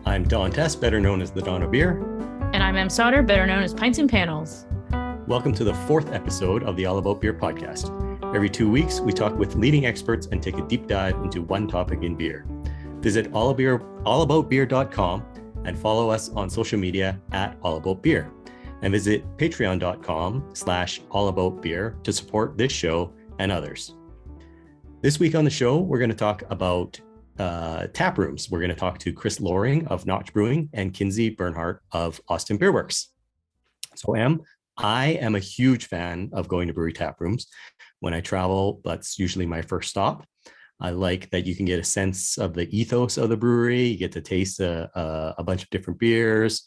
I'm Don Tse, better known as the Don of Beer. And I'm Em Sauter, better known as Pints and Panels. Welcome to the fourth episode of the All About Beer podcast. Every 2 weeks, we talk with leading experts and take a deep dive into one topic in beer. Visit allaboutbeer.com and follow us on social media at allaboutbeer. And visit patreon.com/allaboutbeer to support this show and others. This week on the show, we're going to talk about taprooms. We're going to talk to Chris Lohring of Notch Brewing and Kinsey Bernhard of Austin Beer Works. So I am a huge fan of going to brewery taprooms. When I travel, that's usually my first stop. I like that you can get a sense of the ethos of the brewery. You get to taste a bunch of different beers.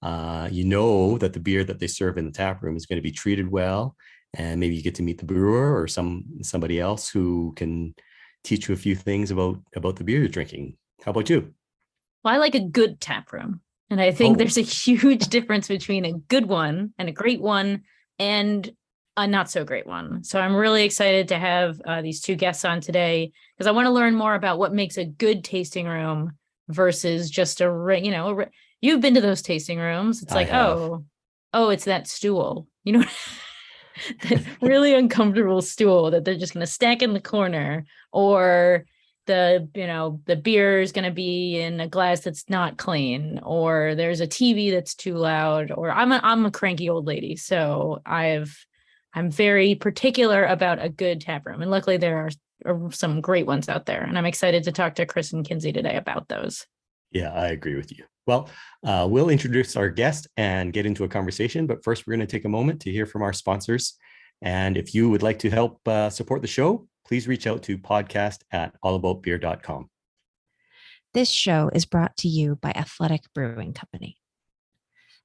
You know that the beer that they serve in the taproom is going to be treated well. And maybe you get to meet the brewer or somebody else who can teach you a few things about the beer you're drinking. How about you? Well, I like a good tap room. And I think there's a huge difference between a good one and a great one and a not so great one. So I'm really excited to have these two guests on today because I want to learn more about what makes a good tasting room versus just you've been to those tasting rooms. It's like, oh, it's that stool, that really uncomfortable stool that they're just going to stack in the corner, or the beer is going to be in a glass that's not clean, or there's a TV that's too loud, or I'm a cranky old lady. So I'm very particular about a good tap room. And luckily there are some great ones out there. And I'm excited to talk to Chris and Kinsey today about those. Yeah, I agree with you. Well, we'll introduce our guest and get into a conversation. But first, we're going to take a moment to hear from our sponsors. And if you would like to help support the show, please reach out to podcast@allaboutbeer.com. This show is brought to you by Athletic Brewing Company.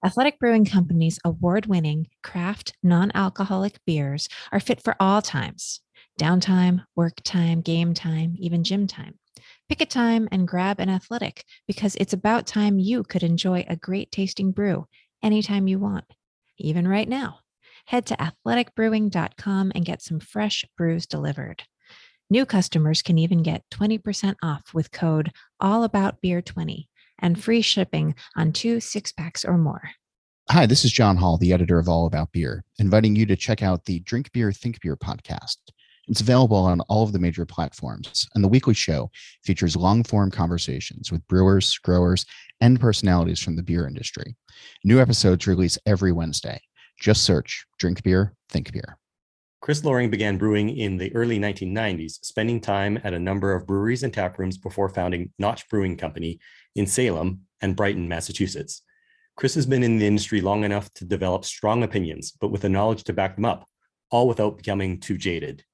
Athletic Brewing Company's award-winning craft non-alcoholic beers are fit for all times: downtime, work time, game time, even gym time. Pick a time and grab an Athletic, because it's about time you could enjoy a great tasting brew anytime you want, even right now. Head to athleticbrewing.com and get some fresh brews delivered. New customers can even get 20% off with code AllaboutBeer20 and free shipping on 2 6-packs or more. Hi, this is John Hall, the editor of All About Beer, inviting you to check out the Drink Beer, Think Beer podcast. It's available on all of the major platforms, and the weekly show features long-form conversations with brewers, growers, and personalities from the beer industry. New episodes release every Wednesday. Just search Drink Beer, Think Beer. Chris Lohring began brewing in the early 1990s, spending time at a number of breweries and taprooms before founding Notch Brewing Company in Salem and Brighton, Massachusetts. Chris has been in the industry long enough to develop strong opinions, but with the knowledge to back them up, all without becoming too jaded.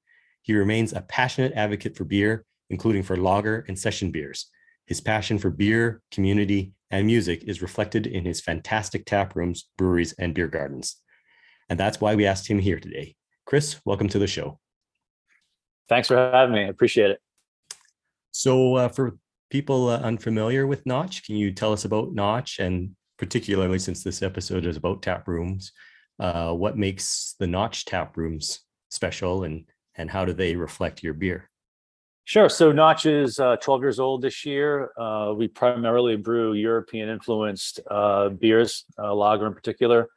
He remains a passionate advocate for beer, including for lager and session beers. His passion for beer, community, and music is reflected in his fantastic tap rooms, breweries, and beer gardens. And that's why we asked him here today. Chris, welcome to the show. Thanks for having me. I appreciate it. So for people unfamiliar with Notch, can you tell us about Notch, and particularly since this episode is about tap rooms, what makes the Notch tap rooms special, and how do they reflect your beer? Sure. So Notch is 12 years old this year. We primarily brew European-influenced beers, lager in particular.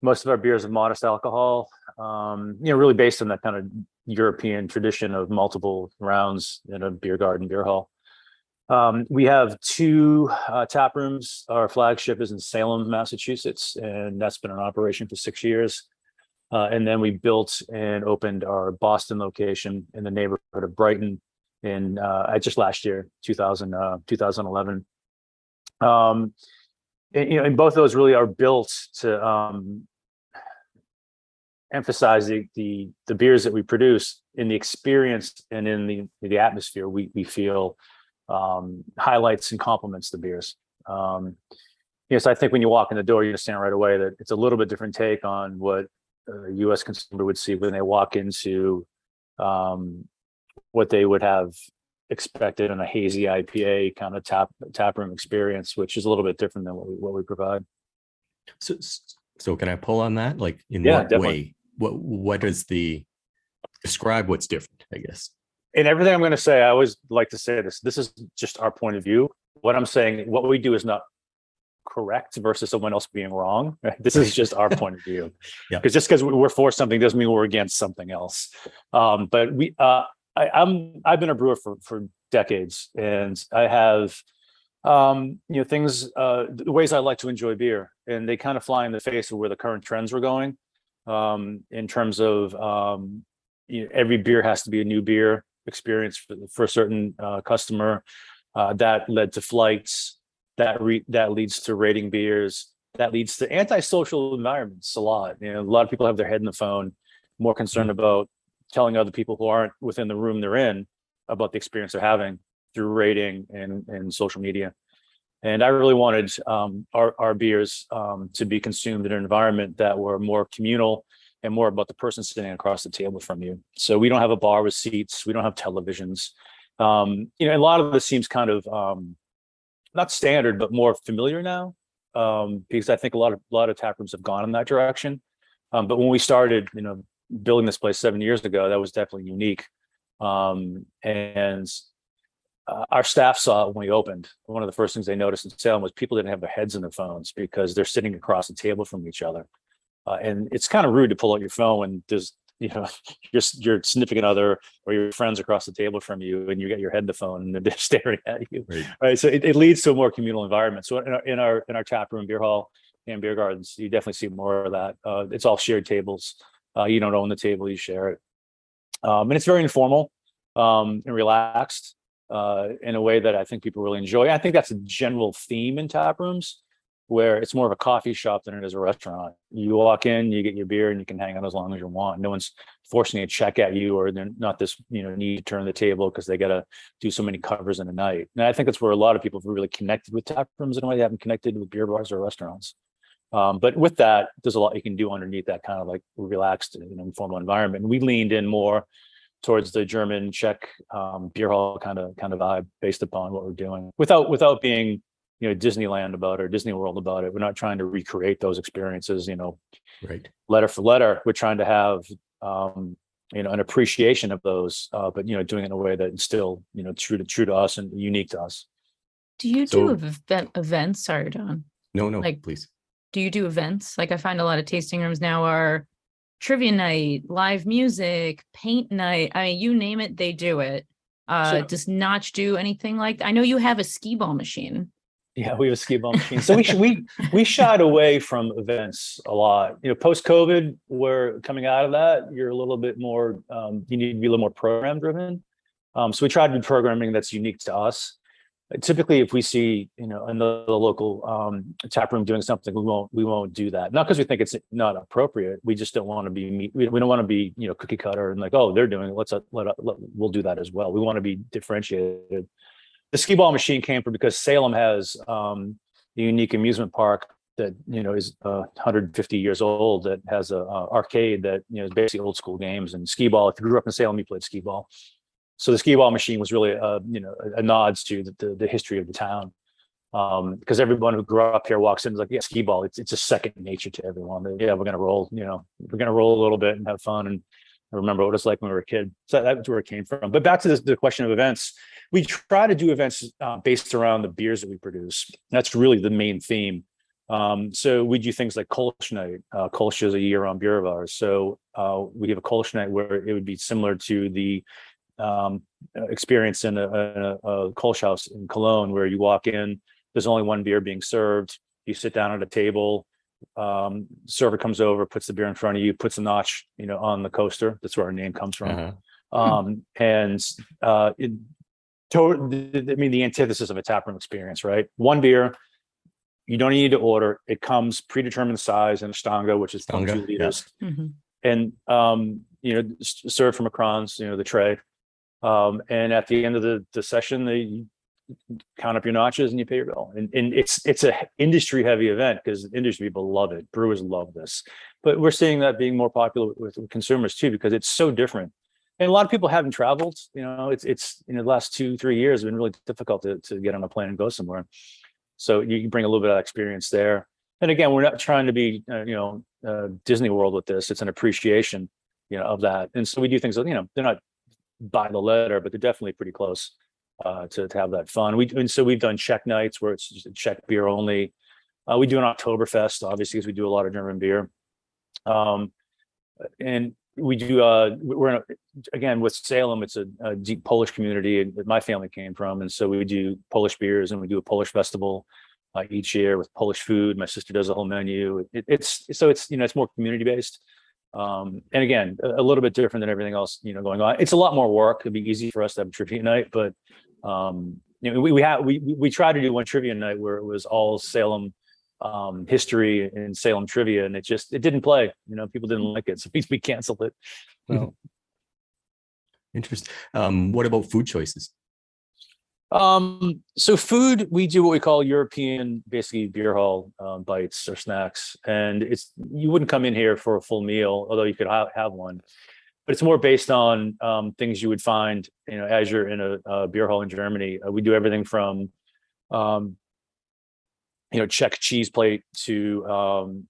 Most of our beers have modest alcohol, really based on that kind of European tradition of multiple rounds in a beer garden, beer hall. We have 2 tap rooms. Our flagship is in Salem, Massachusetts, and that's been in operation for 6 years. And then we built and opened our Boston location in the neighborhood of Brighton in just last year, 2011. And both of those really are built to emphasize the beers that we produce in the experience and in the atmosphere we feel highlights and complements the beers. So I think when you walk in the door, you understand right away that it's a little bit different take on what a U.S. consumer would see when they walk into what they would have expected in a hazy IPA kind of tap room experience, which is a little bit different than what we provide. So can I pull on that? Like, in what definitely. way? What is describe what's different, I guess? In everything I'm going to say, I always like to say this is just our point of view. what I'm saying, what we do is not correct versus someone else being wrong. Right? This is just our point of view. Yeah. Because just because we're for something doesn't mean we're against something else. But I've been a brewer for decades, and I have things, the ways I like to enjoy beer, and they kind of fly in the face of where the current trends were going, in terms of every beer has to be a new beer experience for a certain customer. That led to flights. That leads to rating beers. That leads to antisocial environments a lot. A lot of people have their head in the phone, more concerned about telling other people who aren't within the room they're in about the experience they're having through rating and social media. And I really wanted our beers to be consumed in an environment that were more communal and more about the person sitting across the table from you. So we don't have a bar with seats. We don't have televisions. A lot of this seems kind of not standard, but more familiar now, because I think a lot of tap rooms have gone in that direction. But when we started, building this place 7 years ago, that was definitely unique. And our staff saw it when we opened. One of the first things they noticed in Salem was people didn't have their heads in their phones because they're sitting across the table from each other. And it's kind of rude to pull out your phone when there's, your significant other or your friends across the table from you, and you get your head in the phone and they're staring at you. Right. So it leads to a more communal environment. So in our tap room, beer hall, and beer gardens, you definitely see more of that. It's all shared tables. You don't own the table, you share it. And it's very informal and relaxed in a way that I think people really enjoy. I think that's a general theme in tap rooms, where it's more of a coffee shop than it is a restaurant. You walk in, you get your beer, and you can hang out as long as you want. No one's forcing a check at you, or they're not this, need to turn the table because they got to do so many covers in a night. And I think that's where a lot of people have really connected with tap rooms in a way they haven't connected with beer bars or restaurants. But with that, there's a lot you can do underneath that kind of like relaxed and informal environment. And we leaned in more towards the German, Czech beer hall kind of vibe based upon what we're doing, without being Disneyland about it or Disney World about it. We're not trying to recreate those experiences, right, letter for letter. We're trying to have an appreciation of those, but doing it in a way that is still true to us and unique to us. Do you do events? Sorry, Don. No, please. Do you do events? Like I find a lot of tasting rooms now are trivia night, live music, paint night. I mean, you name it, they do it. Does Notch do anything like that? I know you have a skee ball machine. Yeah, we have a skee ball machine. So we shied away from events a lot. Post COVID, we're coming out of that. You're a little bit more. You need to be a little more program driven. So we try to do programming that's unique to us. Typically, if we see another local tap room doing something, we won't do that. Not because we think it's not appropriate. We just don't want to be we don't want to be cookie cutter and like, oh, they're doing it. We'll do that as well. We want to be differentiated. The skee ball machine came from because Salem has a unique amusement park that is 150 years old, that has a arcade that is basically old school games and skee ball. If you grew up in Salem, you played skee ball. So the skee ball machine was really a nod to the history of the town, because everyone who grew up here walks in and is like, yeah, skee ball. It's a second nature to everyone. Yeah, we're gonna roll. We're gonna roll a little bit and have fun and remember what it's like when we were a kid. So that's where it came from. But back to the question of events. We try to do events based around the beers that we produce. That's really the main theme. So we do things like Kolsch Night. Kolsch is a year-round beer of ours. So we have a Kolsch Night where it would be similar to the experience in a Kolsch house in Cologne, where you walk in, there's only one beer being served. You sit down at a table. Server comes over, puts the beer in front of you, puts a notch, on the coaster. That's where our name comes from. The antithesis of a taproom experience, right? One beer, you don't need to order. It comes predetermined size in a stanga, which is 2 liters, and served from a crans, the tray. And at the end of the session, they count up your notches and you pay your bill. And it's a industry heavy event because industry people love it. Brewers love this, but we're seeing that being more popular with consumers too, because it's so different. And a lot of people haven't traveled. It's the last 2-3 years have been really difficult to get on a plane and go somewhere. So you can bring a little bit of experience there. And again, we're not trying to be Disney World with this. It's an appreciation of that. And so we do things that they're not by the letter, but they're definitely pretty close. to have that fun. And so we've done Czech nights where it's just Czech beer only. We do an Oktoberfest, obviously, because we do a lot of German beer. And we do, again, with Salem, it's a deep Polish community that my family came from. And so we do Polish beers, and we do a Polish festival each year with Polish food. My sister does a whole menu. It's more community based. And again, a little bit different than everything else, going on. It's a lot more work. It'd be easy for us to have a trivia night, but we tried to do one trivia night where it was all Salem history and Salem trivia, and it didn't play. People didn't like it, so we canceled it. So. Interesting. What about food choices? So food, we do what we call European, basically beer hall bites or snacks, and you wouldn't come in here for a full meal, although you could have one, but it's more based on things you would find, as you're in a beer hall in Germany. We do everything from Czech cheese plate to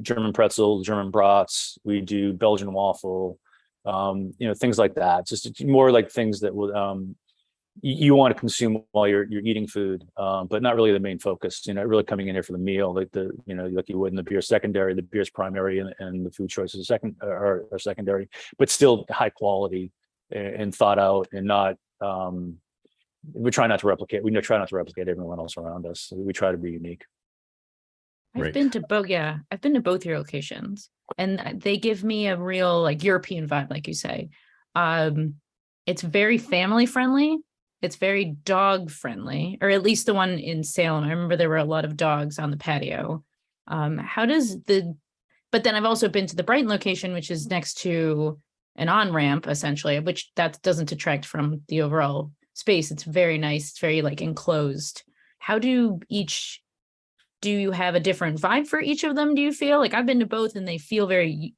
German pretzel, German brats. We do Belgian waffle, things like that. Just more like things that would you want to consume while you're eating food, but not really the main focus. Really coming in here for the meal, like like you would in the beer secondary. The beer's primary, and the food choices are secondary, but still high quality and thought out, and not. We try not to replicate. We try not to replicate everyone else around us. We try to be unique. I've been to both. Yeah, I've been to both your locations, and they give me a real European vibe, like you say. It's very family friendly. It's very dog friendly, or at least the one in Salem. I remember there were a lot of dogs on the patio. But then I've also been to the Brighton location, which is next to an on-ramp, essentially, which that doesn't detract from the overall space. It's very nice. It's very enclosed. How do you have a different vibe for each of them? Do you feel I've been to both and they feel very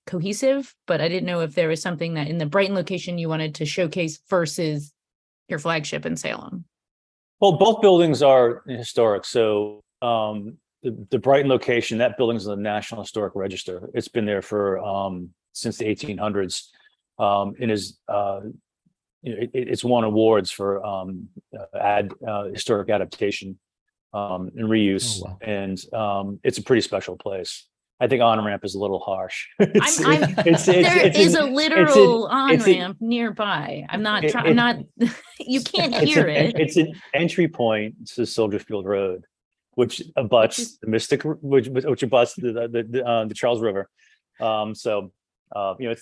cohesive, but I didn't know if there was something that in the Brighton location you wanted to showcase versus your flagship in Salem. Well, both buildings are historic. So the Brighton location, that building's in the National Historic Register. It's been there for since the 1800s, and is it's won awards for historic adaptation and reuse. Oh, wow. And it's a pretty special place. I think on-ramp is a little harsh. There is a literal on-ramp nearby. I'm not you can't hear it. It's an entry point to Soldier Field Road, which abuts the Mystic, which abuts the Charles River. It's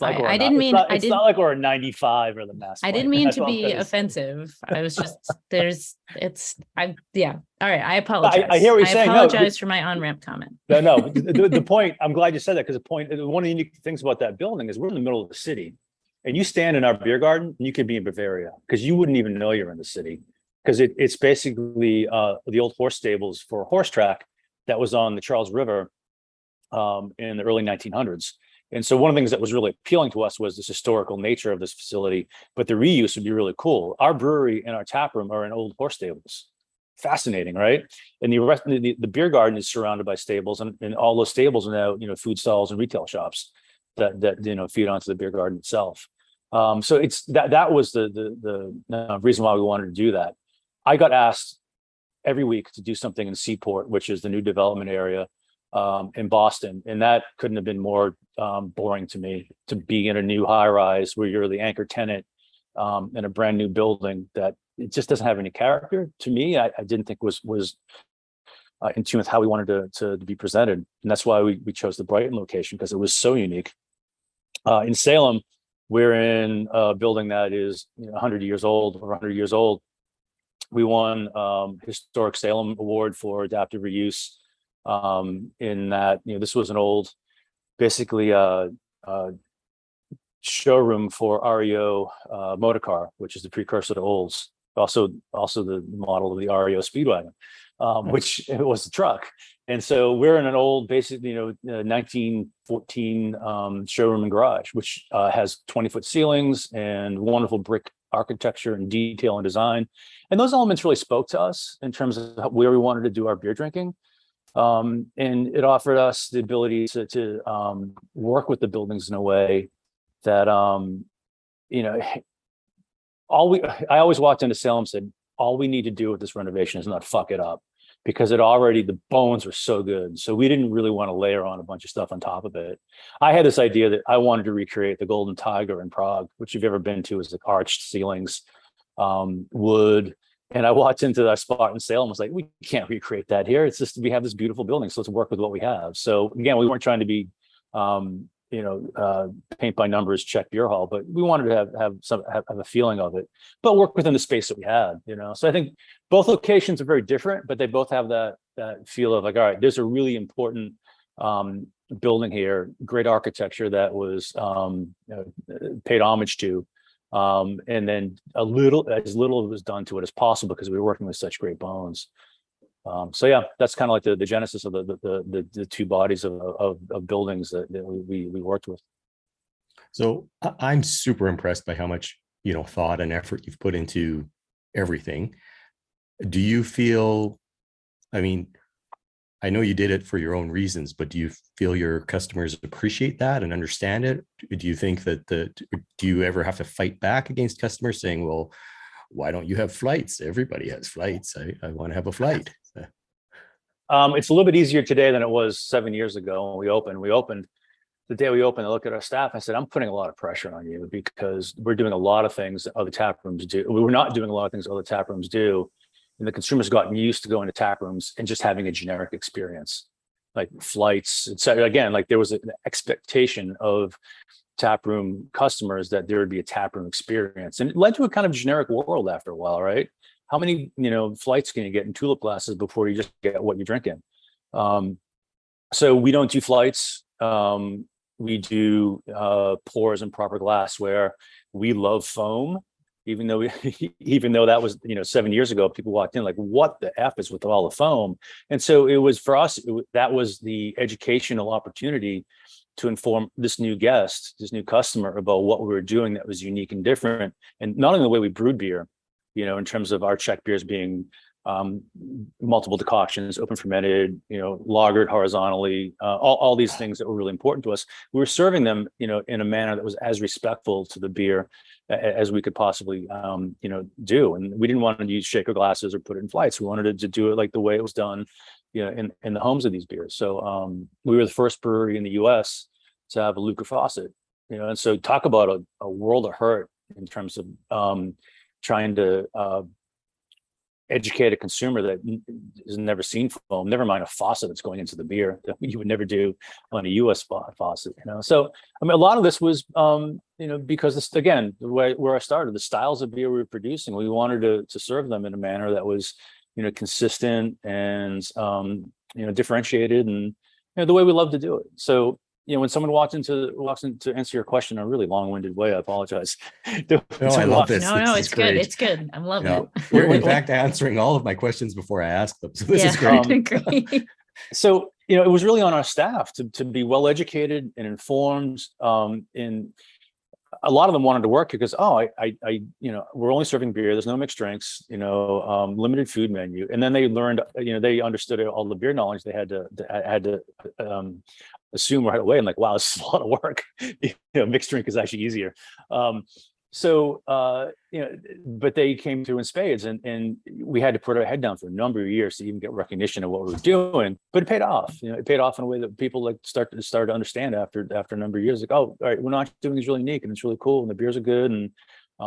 like it's not like we're a 95 or the Mass. I didn't mean to be offensive. I was just all right. I apologize. I hear what you're saying. I apologize for my on-ramp comment. No. The point, I'm glad you said that, because one of the unique things about that building is we're in the middle of the city, and you stand in our beer garden and you could be in Bavaria, because you wouldn't even know you're in the city, because it's basically the old horse stables for a horse track that was on the Charles River in the early 1900s. And so one of the things that was really appealing to us was this historical nature of this facility, but the reuse would be really cool. Our brewery and our tap room are in old horse stables. Fascinating, right? And the beer garden is surrounded by stables, and all those stables are now food stalls and retail shops that feed onto the beer garden itself. So it's that was the reason why we wanted to do that. I got asked every week to do something in Seaport, which is the new development area in Boston, and that couldn't have been more boring to me, to be in a new high-rise where you're the anchor tenant in a brand new building that it just doesn't have any character. To me, I didn't think was in tune with how we wanted to be presented, and that's why we chose the Brighton location, because it was so unique. In Salem, we're in a building that is 100 years old, over 100 years old. We won Historic Salem Award for adaptive reuse. In that, this was an old, basically showroom for REO motor car, which is the precursor to Olds. Also the model of the REO Speedwagon, which it was the truck. And so we're in an old, basically, 1914 showroom and garage, which has 20-foot ceilings and wonderful brick architecture and detail and design. And those elements really spoke to us in terms of where we wanted to do our beer drinking. And it offered us the ability to work with the buildings in a way that, I always walked into Salem and said, all we need to do with this renovation is not fuck it up, because the bones were so good. So we didn't really want to layer on a bunch of stuff on top of it. I had this idea that I wanted to recreate the Golden Tiger in Prague, which you've ever been to, is like arched ceilings, wood. And I walked into that spot in Salem, was like, we can't recreate that here. It's just, we have this beautiful building, so let's work with what we have. So again, we weren't trying to be, paint by numbers, check beer hall, but we wanted to have a feeling of it, but work within the space that we had, So I think both locations are very different, but they both have that feel of like, all right, there's a really important building here, great architecture that was paid homage to, and then as little was done to it as possible, because we were working with such great bones. So yeah, that's kind of like the genesis of the two bodies of buildings that we worked with. So I'm super impressed by how much, thought and effort you've put into everything. Do you feel, I mean, I know you did it for your own reasons, but do you feel your customers appreciate that and understand it? Do you think that do you ever have to fight back against customers saying, well, why don't you have flights? Everybody has flights. I want to have a flight. It's a little bit easier today than it was 7 years ago when we opened. The day we opened, I looked at our staff. I said, I'm putting a lot of pressure on you, because we're doing a lot of things that other tap rooms do. We were not doing a lot of things other tap rooms do. And the consumers gotten used to going to tap rooms and just having a generic experience, like flights, etc. Again, like there was an expectation of tap room customers that there would be a tap room experience. And it led to a kind of generic world after a while, right? How many, flights can you get in tulip glasses before you just get what you're drinking? So we don't do flights. We do pours and proper glassware. We love foam, even though that was, 7 years ago, people walked in like, what the F is with all the foam? And so it was for us, that was the educational opportunity to inform this new guest, this new customer, about what we were doing that was unique and different. And not only the way we brewed beer, in terms of our Czech beers being multiple decoctions, open fermented, lagered horizontally, all these things that were really important to us. We were serving them, in a manner that was as respectful to the beer as we could possibly, do. And we didn't want to use shaker glasses or put it in flights. We wanted to do it like the way it was done, in the homes of these beers. So we were the first brewery in the U.S. to have a Lucas faucet, and so talk about a world of hurt in terms of trying to educate a consumer that has never seen foam, never mind a faucet that's going into the beer, that you would never do on a US faucet, So, I mean, a lot of this was, because this, again, where I started, the styles of beer we were producing, we wanted to serve them in a manner that was, consistent and, differentiated, and, the way we love to do it. So, when someone walks in to answer your question in a really long-winded way, I apologize. No, I love this. No, it's good. Great. It's good. I'm loving it. You're in fact answering all of my questions before I ask them. So this is great. Great. So, it was really on our staff to be well-educated and informed. In a lot of them wanted to work because, we're only serving beer. There's no mixed drinks, limited food menu. And then they learned, they understood all the beer knowledge they had to assume right away. I'm like, wow, this is a lot of work. Mixed drink is actually easier. But they came through in spades, and we had to put our head down for a number of years to even get recognition of what we were doing. But it paid off. It paid off in a way that people start to understand after a number of years. Like, oh, all right, we're not doing is really unique, and it's really cool, and the beers are good, and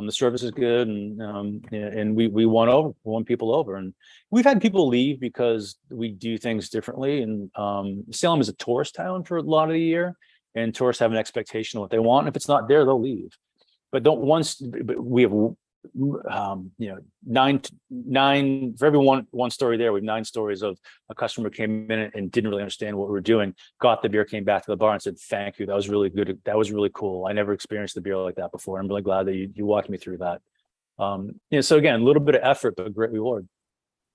the service is good, and we won people over, and we've had people leave because we do things differently. And Salem is a tourist town for a lot of the year, and tourists have an expectation of what they want. And if it's not there, they'll leave. But we have nine for every one story there. We have 9 stories of a customer came in and didn't really understand what we were doing, got the beer, came back to the bar and said, thank you, that was really good, that was really cool, I never experienced the beer like that before. I'm really glad that you walked me through that. So again, a little bit of effort, but a great reward.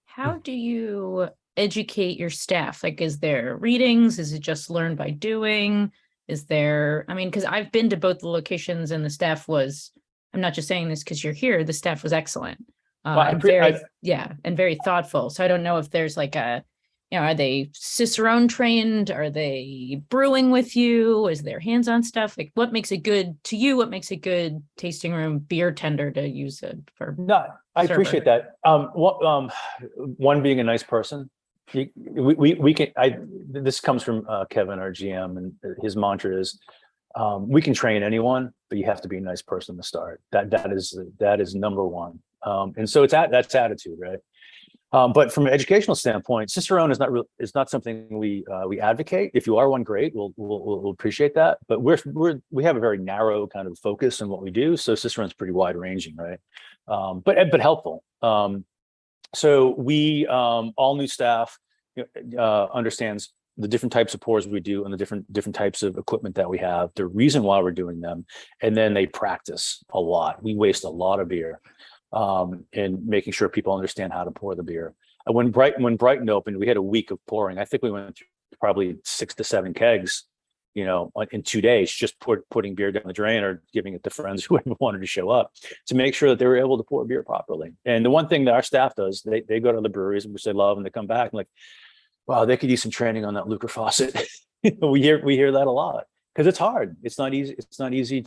How do you educate your staff? Like, is there readings? Is it just learn by doing? Is there, because I've been to both the locations, and the staff was, I'm not just saying this because you're here, the staff was excellent. And very thoughtful. So I don't know if there's like a are they Cicerone trained? Are they brewing with you? Is there hands-on stuff? Like, what makes a good tasting room beer tender to use it for? No, I server? appreciate that. One being a nice person. We can. This comes from Kevin, our GM, and his mantra is, we can train anyone, but you have to be a nice person to start. That is number one. And so that's attitude, right? But from an educational standpoint, Cicerone is not something we advocate. If you are one, great, we'll appreciate that. But we have a very narrow kind of focus in what we do. So Cicerone's pretty wide ranging, right? But helpful. So we all new staff understands the different types of pours we do and the different types of equipment that we have, the reason why we're doing them, and then they practice a lot. We waste a lot of beer. And making sure people understand how to pour the beer. When Brighton opened, we had a week of pouring. I think we went through probably 6 to 7 kegs, in 2 days, just putting beer down the drain or giving it to friends who wanted to show up to make sure that they were able to pour beer properly. And the one thing that our staff does, they go to the breweries, which they love, and they come back and like, wow, they could use some training on that Lucre faucet. we hear that a lot because it's hard. It's not easy. It's not easy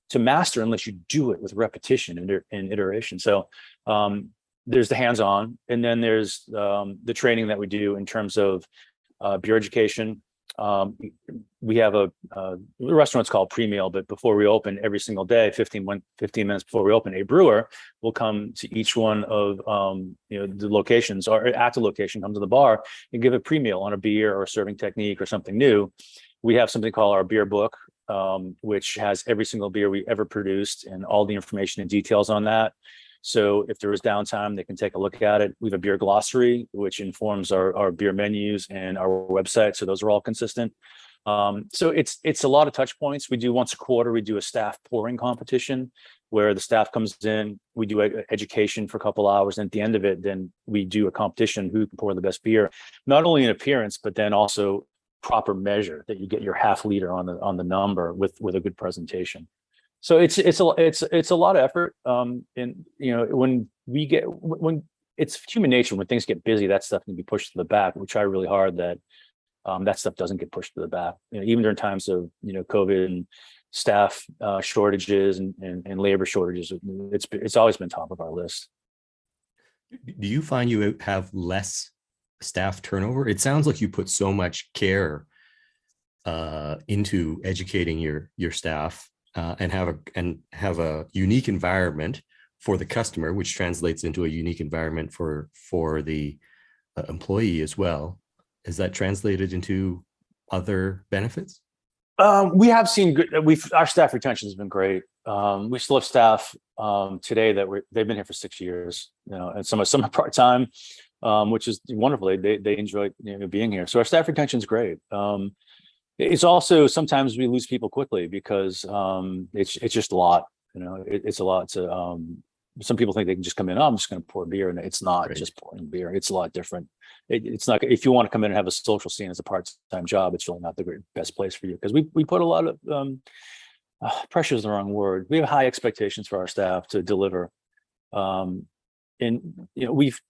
to master unless you do it with repetition and iteration. So there's the hands-on, and then there's the training that we do in terms of beer education. We have a restaurant's called Pre-Meal, but before we open every single day, 15 minutes before we open, a brewer will come to each one of the locations, or at the location, come to the bar and give a pre-meal on a beer or a serving technique or something new. We have something called our beer book, which has every single beer we ever produced and all the information and details on that. So if there is downtime, they can take a look at it. We have a beer glossary, which informs our beer menus and our website. So those are all consistent. So it's a lot of touch points. We do once a quarter, we do a staff pouring competition where the staff comes in, we do education for a couple hours. And at the end of it, then we do a competition who can pour the best beer, not only in appearance, but then also proper measure that you get your half liter on the number with a good presentation. So it's a lot of effort. And when it's human nature, when things get busy, that stuff can be pushed to the back. We try really hard that that stuff doesn't get pushed to the back. Even during times of COVID and staff shortages and labor shortages, it's always been top of our list. Do you find you have less staff turnover? It sounds like you put so much care into educating your staff and have a unique environment for the customer, which translates into a unique environment for the employee as well. Is that translated into other benefits? We have seen good. Our staff retention has been great. We still have staff today they've been here for 6 years, and some are part time, which is wonderful. They enjoy being here. So our staff retention is great. It's also sometimes we lose people quickly because it's just a lot. It's a lot to. Some people think they can just come in. Oh, I'm just going to pour beer, and it's not just pouring beer. It's a lot different. It's not. If you want to come in and have a social scene as a part-time job, it's really not the best place for you because we put a lot of pressure is the wrong word. We have high expectations for our staff to deliver, and we've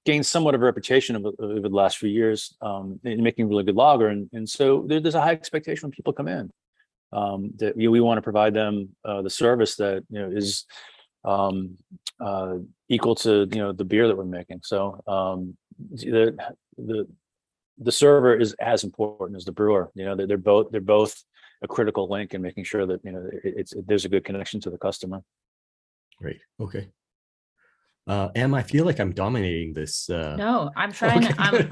gained somewhat of a reputation over the last few years in making really good lager, and so there's a high expectation when people come in that we want to provide them the service that is equal to the beer that we're making. So the server is as important as the brewer. They're both a critical link in making sure that there's a good connection to the customer. Great. Okay. Em, I feel like I'm dominating this. No, I'm trying. Okay.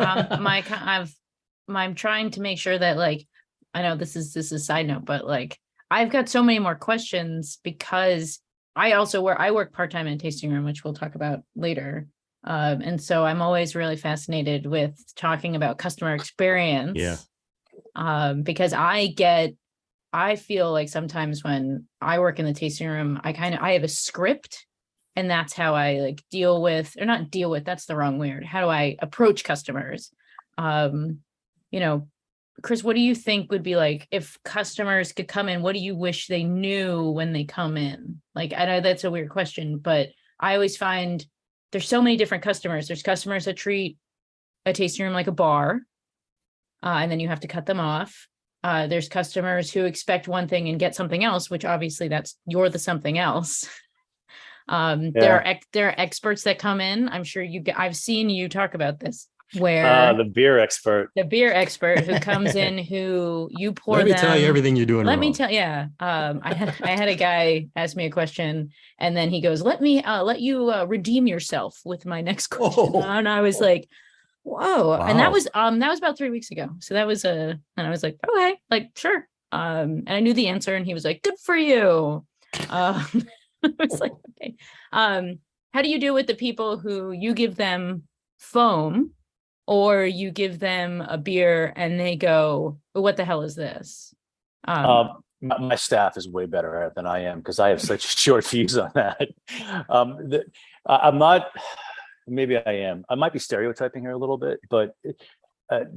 I'm trying to make sure that I know this is a side note, but I've got so many more questions because I work part-time in a tasting room, which we'll talk about later. And so I'm always really fascinated with talking about customer experience. Yeah. Because I feel like sometimes when I work in the tasting room, I have a script, and that's how I deal with, or not deal with, that's the wrong word. How do I approach customers? Chris, what do you think would be if customers could come in, what do you wish they knew when they come in? I know that's a weird question, but I always find there's so many different customers. There's customers that treat a tasting room like a bar, and then you have to cut them off. There's customers who expect one thing and get something else, which obviously you're the something else. There are experts that come in. I'm sure I've seen you talk about this, where the beer expert who comes in, who you pour Let me them. tell you everything you're doing Let wrong. me tell, yeah. I had a guy ask me a question, and then he goes, let you redeem yourself with my next question. And I was like, whoa. Wow. And that was about 3 weeks ago. So that was and I was like, okay, like, sure. And I knew the answer, and he was like, good for you. I was like, okay. How do you deal with the people who you give them foam, or you give them a beer and they go, what the hell is this? My staff is way better at it than I am, because I have such short fuse on that. I'm not, maybe I am. I might be stereotyping here a little bit, but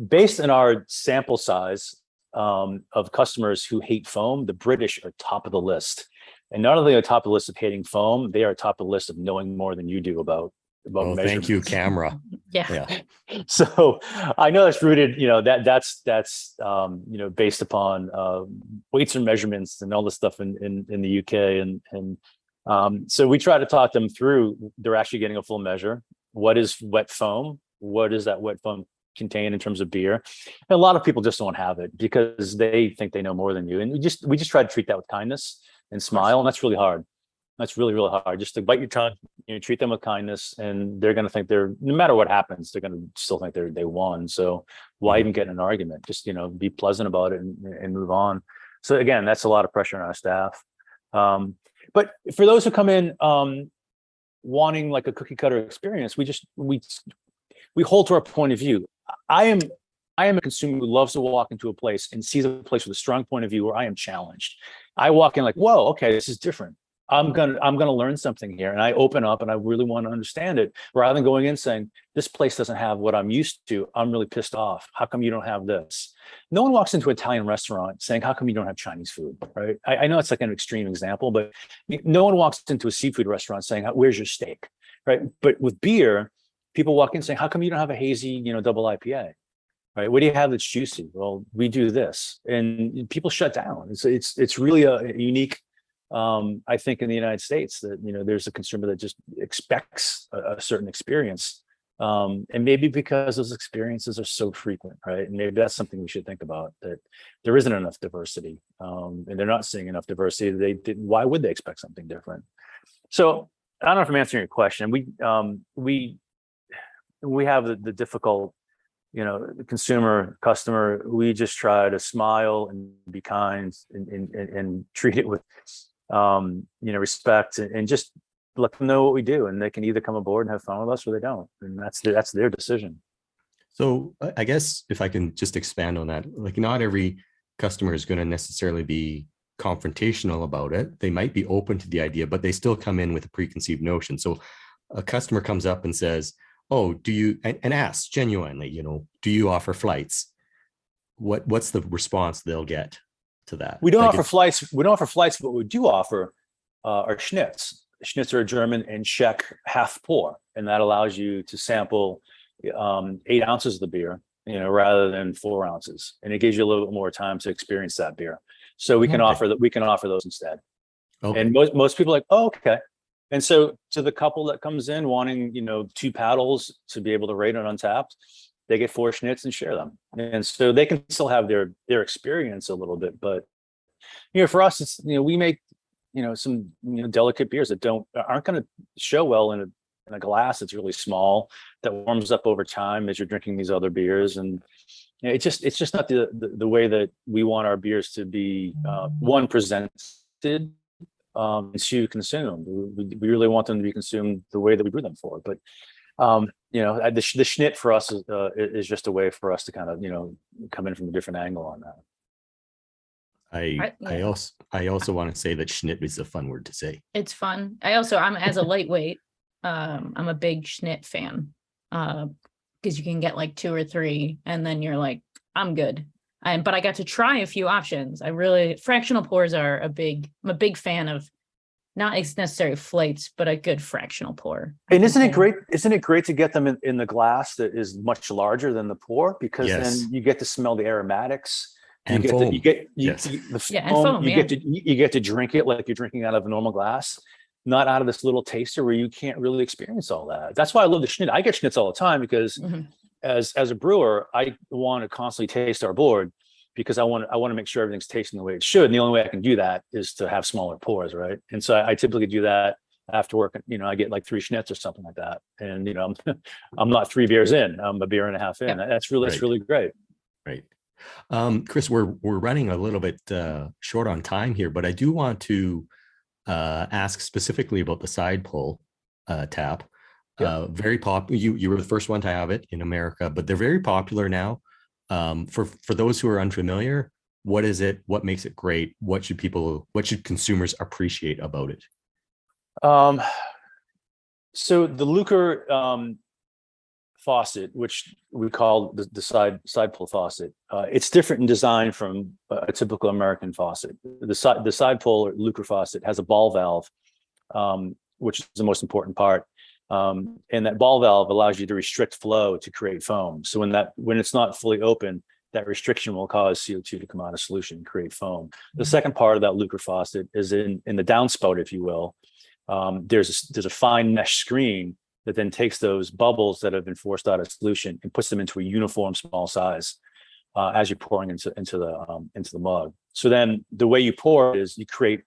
based on our sample size of customers who hate foam, the British are top of the list. And not only are top of the list of hating foam, they are top of the list of knowing more than you do about Thank you, camera. Yeah. So I know that's rooted, that's based upon weights and measurements and all this stuff in the UK, and so we try to talk them through. They're actually getting a full measure. What is wet foam? What does that wet foam contain in terms of beer? And a lot of people just don't have it because they think they know more than you, and we just try to treat that with kindness and smile, and that's really hard. That's really, really hard. Just to bite your tongue, treat them with kindness, and they're going to think no matter what happens, they're going to still think they won. So why even get in an argument? Just, be pleasant about it and move on. So again, that's a lot of pressure on our staff. But for those who come in wanting like a cookie cutter experience, we hold to our point of view. I am a consumer who loves to walk into a place and sees a place with a strong point of view where I am challenged. I walk in like, whoa, okay, this is different. I'm gonna learn something here, and I open up and I really want to understand it, rather than going in saying, this place doesn't have what I'm used to. I'm really pissed off. How come you don't have this? No one walks into an Italian restaurant saying, how come you don't have Chinese food, right? I know it's like an extreme example, but no one walks into a seafood restaurant saying, where's your steak, right? But with beer, people walk in saying, how come you don't have a hazy, double IPA? Right? What do you have that's juicy? Well, we do this, and people shut down. It's really a unique. I think in the United States that there's a consumer that just expects a certain experience, and maybe because those experiences are so frequent, right? And maybe that's something we should think about, that there isn't enough diversity, and they're not seeing enough diversity. Why would they expect something different? So I don't know if I'm answering your question. We have the difficult, customer. We just try to smile and be kind and treat it with respect, and just let them know what we do, and they can either come aboard and have fun with us, or they don't, and that's their decision. So I guess if I can just expand on that, like, not every customer is going to necessarily be confrontational about it. They might be open to the idea, but they still come in with a preconceived notion. So a customer comes up and says, oh, do you, and asks genuinely, do you offer flights? What's the response they'll get to that? We don't offer flights. We don't offer flights, but what we do offer are schnitz. Schnitz are a German and Czech half pour, and that allows you to sample 8 ounces of the beer, rather than 4 ounces, and it gives you a little bit more time to experience that beer. So we can offer that. We can offer those instead. Okay. And most people are like, oh, okay. And so to the couple that comes in wanting 2 paddles to be able to rate it on Untappd, they get 4 schnitz and share them, and so they can still have their experience a little bit. But for us, it's we make some delicate beers that aren't going to show well in a glass that's really small, that warms up over time as you're drinking these other beers, and it's just not the way that we want our beers to be presented to consume. We really want them to be consumed the way that we brew them for. But the schnit for us is just a way for us to kind of come in from a different angle on that. I also want to say that schnit is a fun word to say. It's fun. I'm as a lightweight, I'm a big schnit fan, because you can get like 2 or 3, and then you're like, I'm good. But I got to try a few options. Fractional pours are I'm a big fan of not necessarily flights, but a good fractional pour. And isn't it great? Isn't it great to get them in the glass that is much larger than the pour? Because then you get to smell the aromatics. And the foam. foam. You get to drink it like you're drinking out of a normal glass, not out of this little taster where you can't really experience all that. That's why I love the schnitz. I get schnitz all the time because as a brewer, I want to constantly taste our board because I want to make sure everything's tasting the way it should. And the only way I can do that is to have smaller pours, right? And so I typically do that after work. I get like 3 schnitz or something like that. And I'm not 3 beers in. I'm a beer and a half in. Yeah. That's really great. Right. Chris, we're running a little bit short on time here, but I do want to ask specifically about the side pull tap. Very popular. You were the first one to have it in America, but they're very popular now. For those who are unfamiliar, what is it? What makes it great? What should consumers appreciate about it? So the Lucre faucet, which we call the side pull faucet, it's different in design from a typical American faucet. The side pull or Lucre faucet has a ball valve, which is the most important part. And that ball valve allows you to restrict flow to create foam. So when it's not fully open, that restriction will cause CO2 to come out of solution and create foam. The second part of that Lucre faucet is in the downspout, if you will. There's a fine mesh screen that then takes those bubbles that have been forced out of solution and puts them into a uniform small size as you're pouring into the mug. So then the way you pour is you create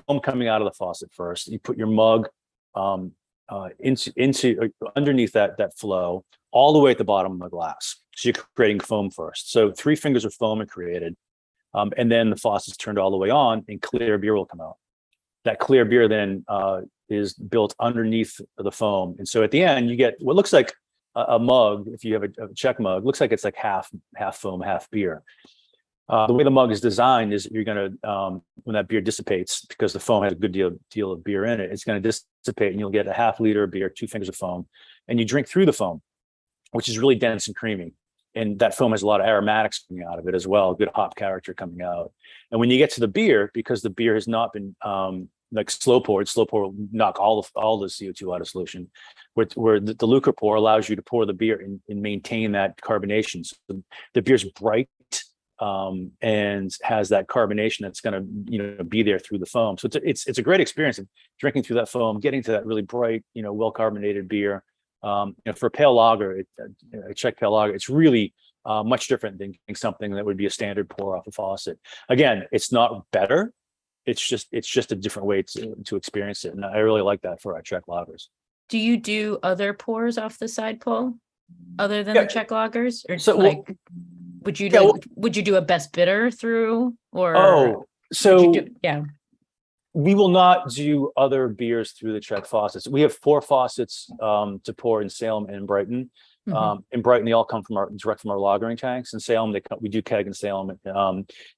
foam coming out of the faucet first. You put your mug into underneath that flow all the way at the bottom of the glass. So you're creating foam first. So 3 fingers of foam are created, and then the faucet's turned all the way on, and clear beer will come out. That clear beer then is built underneath the foam, and so at the end you get what looks like a mug. If you have a Czech mug, looks like it's like half foam, half beer. The way the mug is designed is you're going to, when that beer dissipates, because the foam has a good deal of beer in it, it's going to dissipate and you'll get a 1/2 liter of beer, 2 fingers of foam, and you drink through the foam, which is really dense and creamy. And that foam has a lot of aromatics coming out of it as well, good hop character coming out. And when you get to the beer, because the beer has not been like slow pour will knock all the CO2 out of solution, where the Lucre pour allows you to pour the beer and maintain that carbonation. So the beer's bright, and has that carbonation that's going to be there through the foam. So it's a great experience of drinking through that foam, getting to that really bright, well carbonated beer. For a pale lager, a Czech pale lager, it's really much different than something that would be a standard pour off a faucet. Again, it's not better. It's just a different way to experience it, and I really like that for our Czech lagers. Do you do other pours off the side pull other than the Czech lagers, or so would you do a best bidder through, or we will not do other beers through the Czech faucets. We have 4 faucets to pour in Salem and in Brighton. In Brighton, they all come direct from our lagering tanks. In Salem, we do keg in Salem,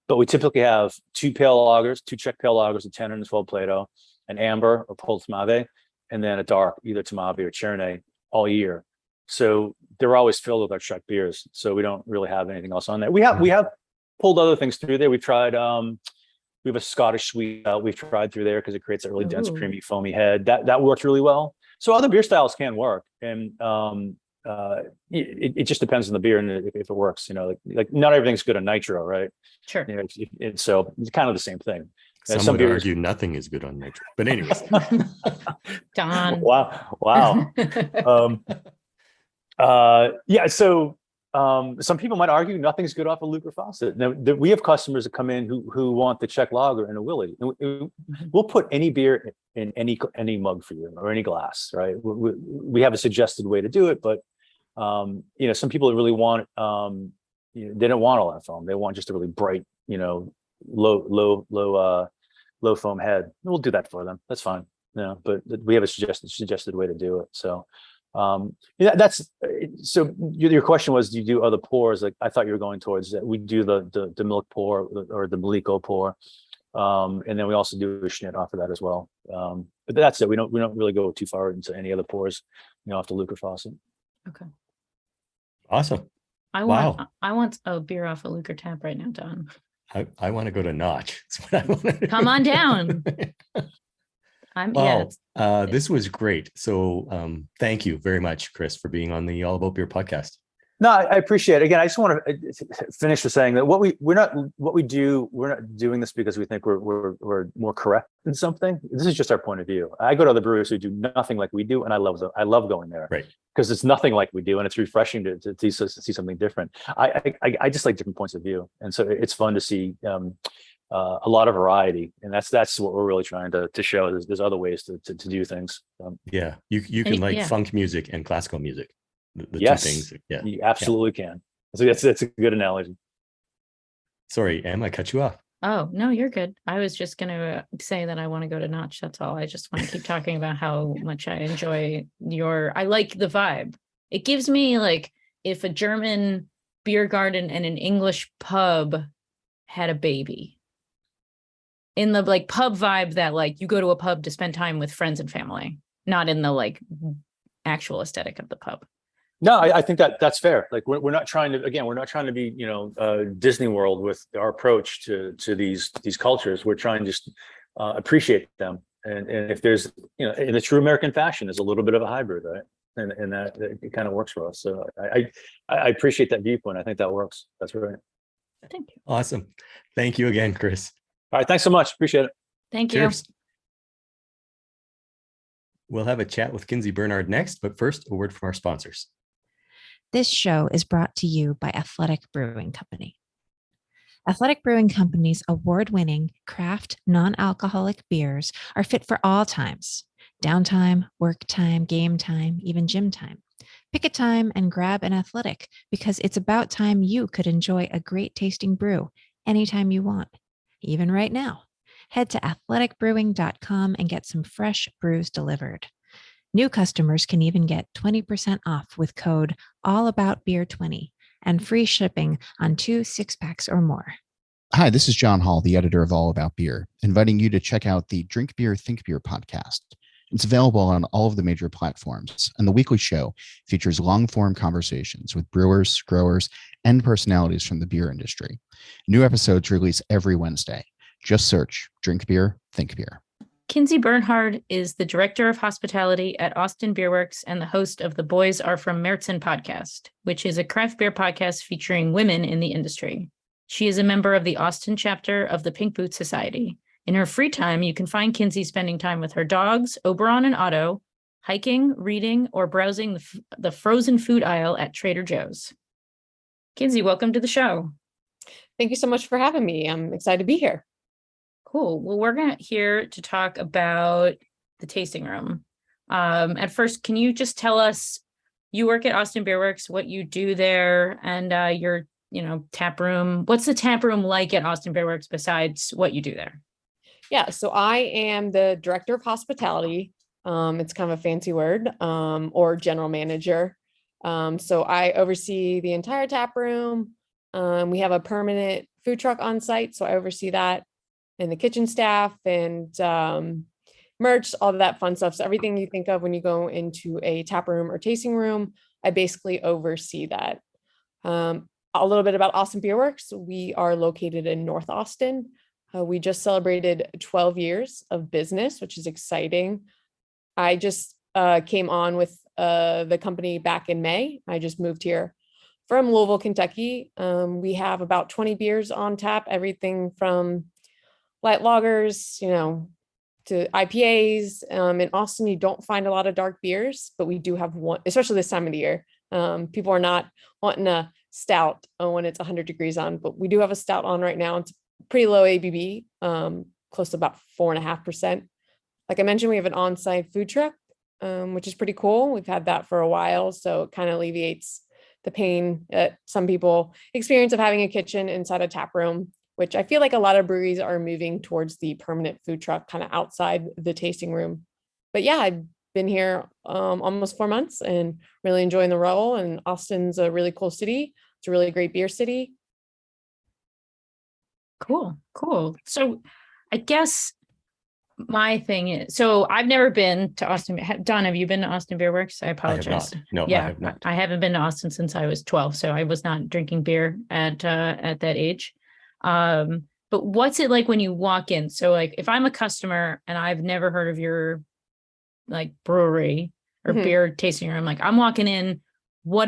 but we typically have 2 pale lagers, 2 Czech pale lagers, a 10 and a 12 Plato, an amber or Pol Tmave, and then a dark, either Tmave or Cherney, all year. So they're always filled with our Czech beers. So we don't really have anything else on there. We have pulled other things through there. We've tried. We have a Scottish sweet we've tried through there because it creates a really dense, creamy, foamy head. That worked really well. So other beer styles can work, and it just depends on the beer and if it works. Like not everything's good on nitro, right? Sure. So it's kind of the same thing. Some would argue nothing is good on nitro, but anyways. Don. Wow. So some people might argue nothing's good off a Lucre faucet. Now, we have customers that come in who want the Czech lager and a Willy. We'll put any beer in any mug for you or any glass, right? We have a suggested way to do it, but some people really want they don't want all that foam. They want just a really bright, low foam head. We'll do that for them. That's fine. But we have a suggested way to do it. So. That's so. Your question was, do you do other pours? Like I thought you were going towards that. We do the milk pour or the Maliko pour, and then we also do a schnit off of that as well. But that's it. We don't really go too far into any other pours, off the Lucre faucet. Okay. Awesome. I want a beer off a Lucre tap right now, Don. I want to go to Notch. That's what I want to do. Come on down. Wow. This was great. So thank you very much, Chris, for being on the All About Beer podcast. No, I appreciate it. Again, I just want to finish with saying that we're not doing this because we think we're more correct than something. This is just our point of view. I go to other breweries who do nothing like we do, and I love them. I love going there, right? Because it's nothing like we do, and it's refreshing to see something different. I just like different points of view, and so it's fun to see a lot of variety, and that's what we're really trying to show. There's other ways to do things. Yeah, you can like funk music and classical music. The yes, two things. Yeah, you absolutely can. So that's a good analogy. Sorry, Em, I cut you off. Oh, no, you're good. I was just going to say that I want to go to Notch. That's all. I just want to keep talking about how much I enjoy I like the vibe. It gives me like if a German beer garden and an English pub had a baby. In the like pub vibe that like you go to a pub to spend time with friends and family, not in the like actual aesthetic of the pub. No, I think that's fair. Like we're not trying to be, Disney World with our approach to these cultures. We're trying to just appreciate them. And if there's, in the true American fashion, there's a little bit of a hybrid, right? And that it kind of works for us. So I appreciate that viewpoint. I think that works. That's right. Thank you. Awesome. Thank you again, Chris. All right. Thanks so much. Appreciate it. Thank you. Cheers. We'll have a chat with Kinsey Bernhard next, but first, a word from our sponsors. This show is brought to you by Athletic Brewing Company. Athletic Brewing Company's award-winning craft non-alcoholic beers are fit for all times: downtime, work time, game time, even gym time. Pick a time and grab an Athletic, because it's about time you could enjoy a great tasting brew anytime you want, even right now. Head to athleticbrewing.com and get some fresh brews delivered. New customers can even get 20% off with code ALLABOUTBEER20 and free shipping on 2 6-packs or more. Hi, this is John Hall, the editor of All About Beer, inviting you to check out the Drink Beer, Think Beer podcast. It's available on all of the major platforms, and the weekly show features long-form conversations with brewers, growers, and personalities from the beer industry. New episodes release every Wednesday. Just search Drink Beer, Think Beer. Kinsey Bernhard is the director of hospitality at Austin Beer Works and the host of the Boys Are From Märzen podcast, which is a craft beer podcast featuring women in the industry. She is a member of the Austin chapter of the Pink Boot Society. In her free time, you can find Kinsey spending time with her dogs, Oberon and Otto, hiking, reading, or browsing the frozen food aisle at Trader Joe's. Kinsey, welcome to the show. Thank you so much for having me. I'm excited to be here. Cool. Well, we're here to talk about the tasting room. At first, can you just tell us, you work at Austin Beer Works, what you do there, and your, tap room. What's the tap room like at Austin Beer Works besides what you do there? Yeah, so I am the director of hospitality. It's kind of a fancy word, or general manager. So I oversee the entire tap room. We have a permanent food truck on site, so I oversee that, and the kitchen staff and merch, all of that fun stuff. So everything you think of when you go into a tap room or tasting room, I basically oversee that. A little bit about Austin Beer Works. We are located in North Austin. We just celebrated 12 years of business, which is exciting. I just came on with the company back in May. I just moved here from Louisville, Kentucky. We have about 20 beers on tap, everything from light lagers, to IPAs. In Austin, you don't find a lot of dark beers, but we do have one, especially this time of the year. People are not wanting a stout when it's 100 degrees on, but we do have a stout on right now. It's pretty low ABV, close to about 4.5%. Like I mentioned, we have an on-site food truck, which is pretty cool. We've had that for a while, so it kind of alleviates the pain that some people experience of having a kitchen inside a tap room, which I feel like a lot of breweries are moving towards the permanent food truck kind of outside the tasting room. But yeah, I've been here almost 4 months and really enjoying the role. And Austin's a really cool city. It's a really great beer city. Cool. So I guess my thing is, so I've never been to Austin. Don, have you been to Austin Beer Works? I apologize. I have not. No, yeah, I have not. I haven't been to Austin since I was 12, so I was not drinking beer at that age. But what's it like when you walk in? So like if I'm a customer and I've never heard of your like brewery or Mhm. beer tasting room, like I'm walking in, what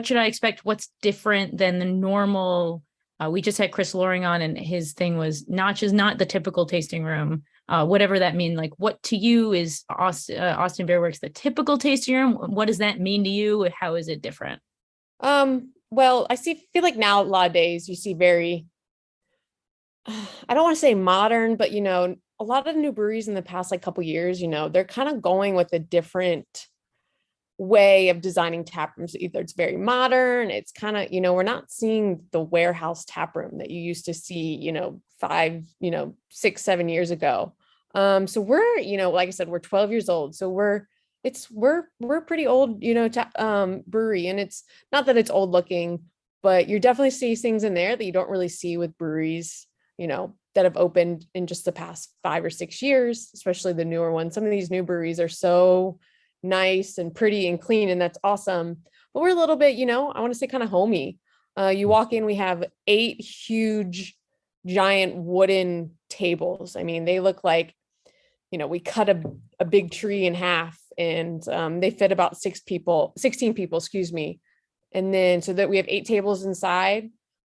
should I expect? What's different than the normal? We just had Chris Lohring on, and his thing was Notch is not the typical tasting room. Whatever that means, like what to you is Austin Beer Works the typical tasting room? What does that mean to you? How is it different? Well, feel like now a lot of days you see very, I don't want to say modern, but a lot of new breweries in the past like couple years, they're kind of going with a different way of designing tap rooms. Either it's very modern, it's kind of, we're not seeing the warehouse tap room that you used to see, 5, 6, 7 years ago. So we're, like I said, we're 12 years old. So we're a pretty old, brewery. And it's not that it's old looking, but you definitely see things in there that you don't really see with breweries, that have opened in just the past 5 or 6 years, especially the newer ones. Some of these new breweries are so nice and pretty and clean, and that's awesome. But we're a little bit, I want to say kind of homey. You walk in, we have 8 huge, giant wooden tables. I mean, they look like, we cut a big tree in half, and they fit about 16 people, excuse me. And then so that we have 8 tables inside.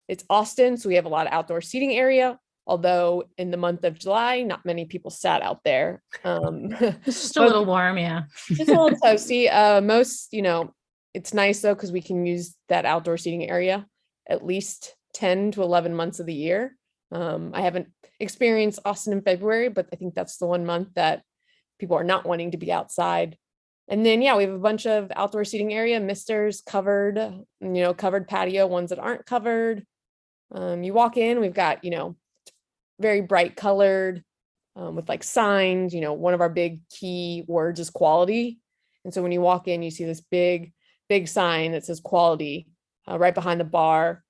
It's Austin, so we have a lot of outdoor seating area. Although in the month of July, not many people sat out there. It's just a little warm, yeah. Just a little toasty. Most, it's nice though, because we can use that outdoor seating area at least 10 to 11 months of the year. I haven't experienced Austin in February, but I think that's the one month that people are not wanting to be outside. And then, yeah, we have a bunch of outdoor seating area, misters, covered, covered patio, ones that aren't covered. You walk in, we've got, very bright colored, with like signs. One of our big key words is quality. And so when you walk in, you see this big sign that says quality right behind the bar.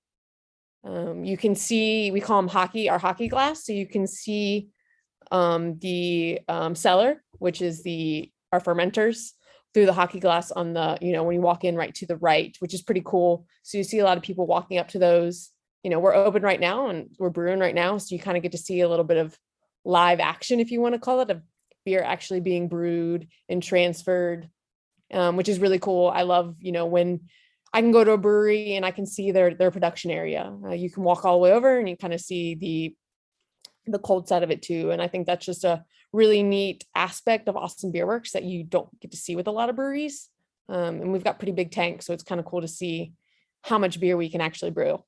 You can see, we call them our hockey glass. So you can see the cellar, which is our fermenters, through the hockey glass on the, when you walk in right to the right, which is pretty cool. So you see a lot of people walking up to those. We're open right now and we're brewing right now. So you kind of get to see a little bit of live action, if you want to call it, of beer actually being brewed and transferred, which is really cool. I love, when I can go to a brewery and I can see their production area. You can walk all the way over and you kind of see the cold side of it too. And I think that's just a really neat aspect of Austin Beer Works that you don't get to see with a lot of breweries. And we've got pretty big tanks, so it's kind of cool to see how much beer we can actually brew.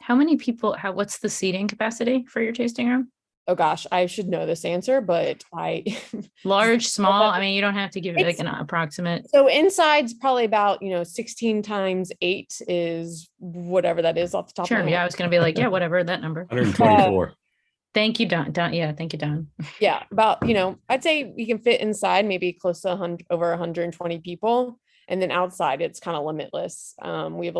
How many people, what's the seating capacity for your tasting room? Oh gosh, I should know this answer, but large, small. I mean, you don't have to give it like an approximate. So inside's probably about, 16 times 8 is whatever that is off the top of my head. Yeah, I was going to be like, yeah, whatever that number. 124. Thank you, Don. Yeah, thank you, Don. Yeah, about, I'd say we can fit inside maybe close to 100, over 120 people. And then outside, it's kind of limitless. We have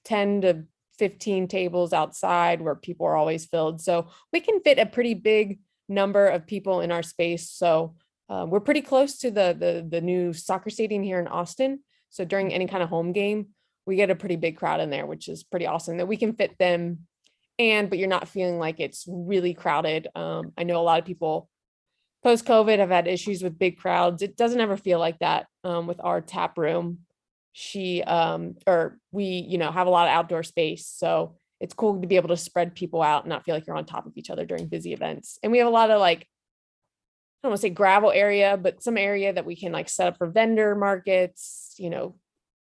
10 to 15 tables outside where people are always filled. So we can fit a pretty big number of people in our space. So we're pretty close to the new soccer stadium here in Austin. So during any kind of home game, we get a pretty big crowd in there, which is pretty awesome that we can fit them. But you're not feeling like it's really crowded. I know a lot of people post-COVID have had issues with big crowds. It doesn't ever feel like that with our tap room. We have a lot of outdoor space. So it's cool to be able to spread people out and not feel like you're on top of each other during busy events. And we have a lot of I don't want to say gravel area, but some area that we can set up for vendor markets,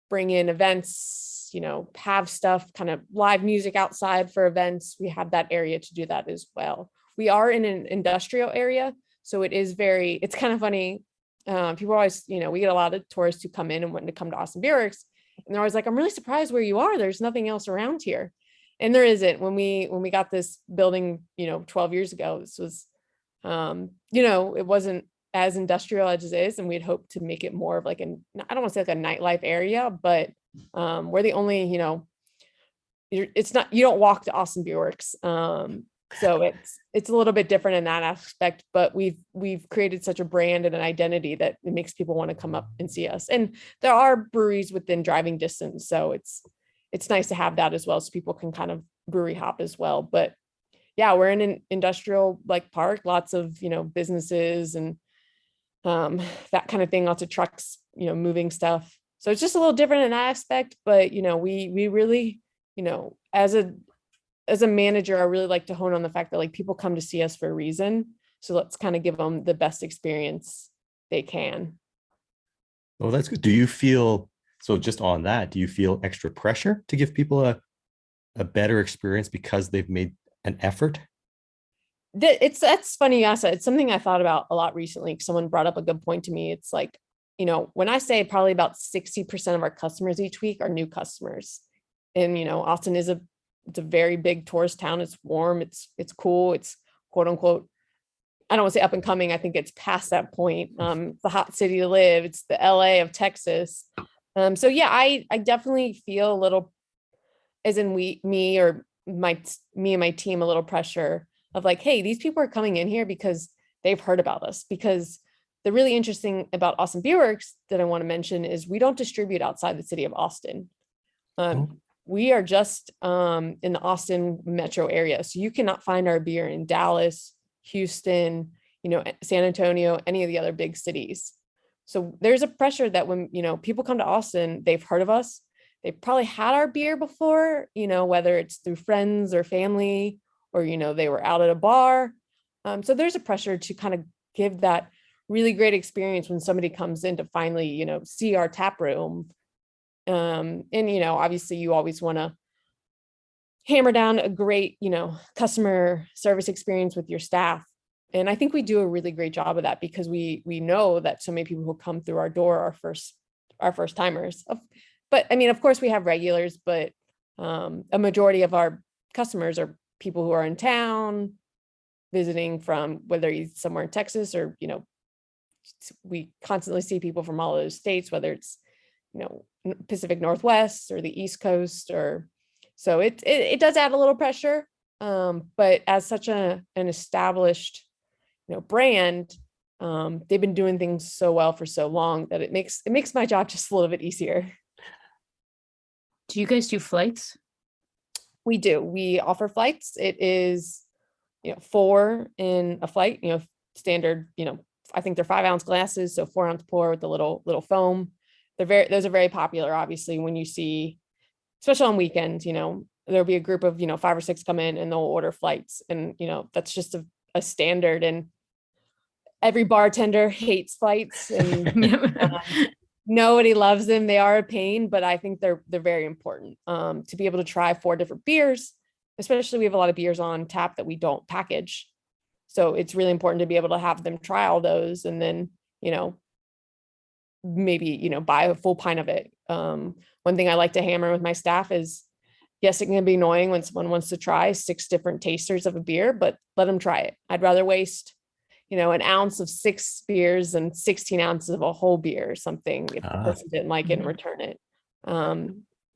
bring in events, have stuff, kind of live music outside for events. We have that area to do that as well. We are in an industrial area. So it's kind of funny. People always, we get a lot of tourists who come in and want to come to Austin Beer Works, and they're always like, I'm really surprised where you are. There's nothing else around here. And there isn't. When we got this building, 12 years ago, this was, it wasn't as industrial as it is. And we'd hoped to make it more of I don't want to say a nightlife area, but we're the only, it's not, you don't walk to Austin Beer Works. So it's a little bit different in that aspect, but we've created such a brand and an identity that it makes people want to come up and see us. And there are breweries within driving distance. So it's nice to have that as well, so people can kind of brewery hop as well. But yeah, we're in an industrial like park, lots of, businesses and that kind of thing, lots of trucks, moving stuff. So it's just a little different in that aspect. But, we really, as a manager, I really like to hone on the fact that like people come to see us for a reason. So let's kind of give them the best experience they can. Oh, that's good. Do you feel, so just on that, do you feel extra pressure to give people a better experience because they've made an effort? That's funny you asked that. It's something I thought about a lot recently. Someone brought up a good point to me. It's like, when I say probably about 60% of our customers each week are new customers. And, Austin it's a very big tourist town. It's warm. It's cool. It's quote unquote, I don't want to say up and coming. I think it's past that point. The hot city to live. It's the LA of Texas. So yeah, I definitely feel a little, as in me and my team, a little pressure of like, hey, these people are coming in here because they've heard about us. Because the really interesting about Austin Beer Works that I want to mention is we don't distribute outside the city of Austin. We are just in the Austin metro area. So you cannot find our beer in Dallas, Houston, San Antonio, any of the other big cities. So there's a pressure that when, people come to Austin, they've heard of us. They've probably had our beer before, whether it's through friends or family, or, they were out at a bar. So there's a pressure to kind of give that really great experience when somebody comes in to finally, see our tap room. And, obviously you always want to hammer down a great, customer service experience with your staff. And I think we do a really great job of that because we know that so many people who come through our door are first timers. But I mean, of course we have regulars, but a majority of our customers are people who are in town visiting from, whether it's somewhere in Texas or, we constantly see people from all those states, whether it's, Pacific Northwest or the East Coast, or so it does add a little pressure. But as such an established, brand, they've been doing things so well for so long that it makes my job just a little bit easier. Do you guys do flights? We do. We offer flights. It is, 4 in a flight, standard, I think they're 5-ounce glasses. So 4-ounce pour with the little foam. Those are very popular. Obviously, when you see, especially on weekends, there'll be a group of, 5 or 6 come in and they'll order flights. And, that's just a standard. And every bartender hates flights and nobody loves them. They are a pain, but I think they're very important to be able to try 4 different beers. Especially we have a lot of beers on tap that we don't package. So it's really important to be able to have them try all those and then, maybe, buy a full pint of it. One thing I like to hammer with my staff is, yes, it can be annoying when someone wants to try 6 different tasters of a beer, but let them try it. I'd rather waste, an ounce of 6 beers and 16 ounces of a whole beer or something if the person didn't like it and return it.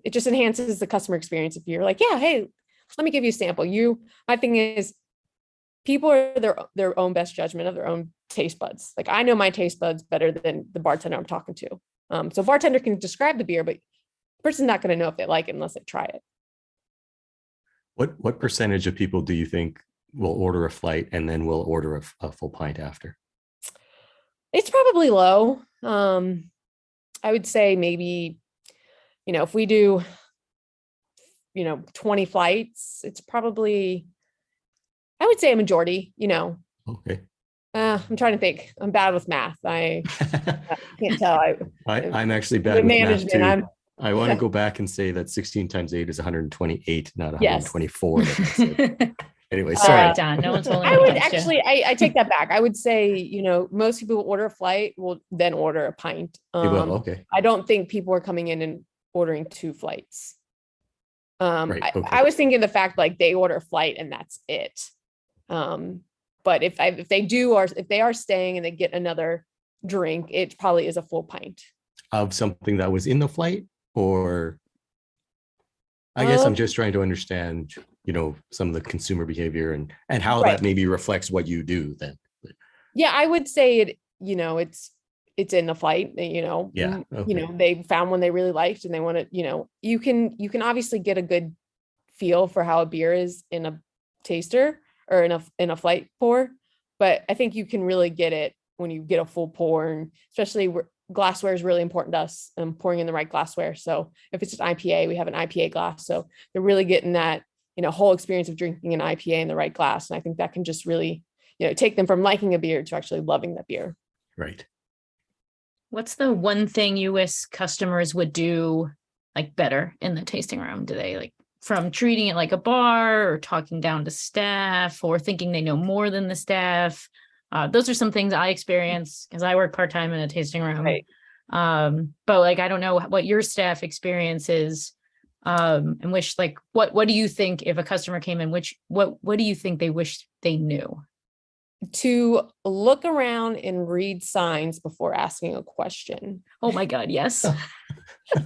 It just enhances the customer experience. If you're like, yeah, hey, let me give you a sample. My thing is, people are their own best judgment of their own taste buds. Like I know my taste buds better than the bartender I'm talking to. So bartender can describe the beer, but the person's not going to know if they like it unless they try it. What percentage of people do you think will order a flight and then will order a full pint after? It's probably low. I would say maybe, if we do, 20 flights, it's probably, I would say a majority, Okay. I'm trying to think. I'm bad with math. I can't tell. I'm actually bad with math too. I want to go back and say that 16 times 8 is 128, not 124. Yes. Anyway, sorry. Don. No one's I would actually, I take that back. I would say, most people who order a flight will then order a pint. Okay. I don't think people are coming in and ordering 2 flights. Right, okay. I was thinking the fact like they order a flight and that's it. But if they are staying and they get another drink, it probably is a full pint of something that was in the flight, or I guess I'm just trying to understand, some of the consumer behavior and how that maybe reflects what you do then. Yeah, I would say it, it's it's in the flight, Yeah. Okay. they found one they really liked and they want to, you can obviously get a good feel for how a beer is in a taster or in a flight pour, but I think you can really get it when you get a full pour, and especially glassware is really important to us and pouring in the right glassware. So if it's an IPA, we have an IPA glass. So they're really getting that, whole experience of drinking an IPA in the right glass. And I think that can just really, take them from liking a beer to actually loving that beer. Right. What's the one thing you wish customers would do like better in the tasting room? Do they from treating it like a bar or talking down to staff or thinking they know more than the staff? Those are some things I experience because I work part-time in a tasting room. Right. But I don't know what your staff experience is, and wish what do you think if a customer came in, what do you think they wish they knew? To look around and read signs before asking a question. Oh my God, yes.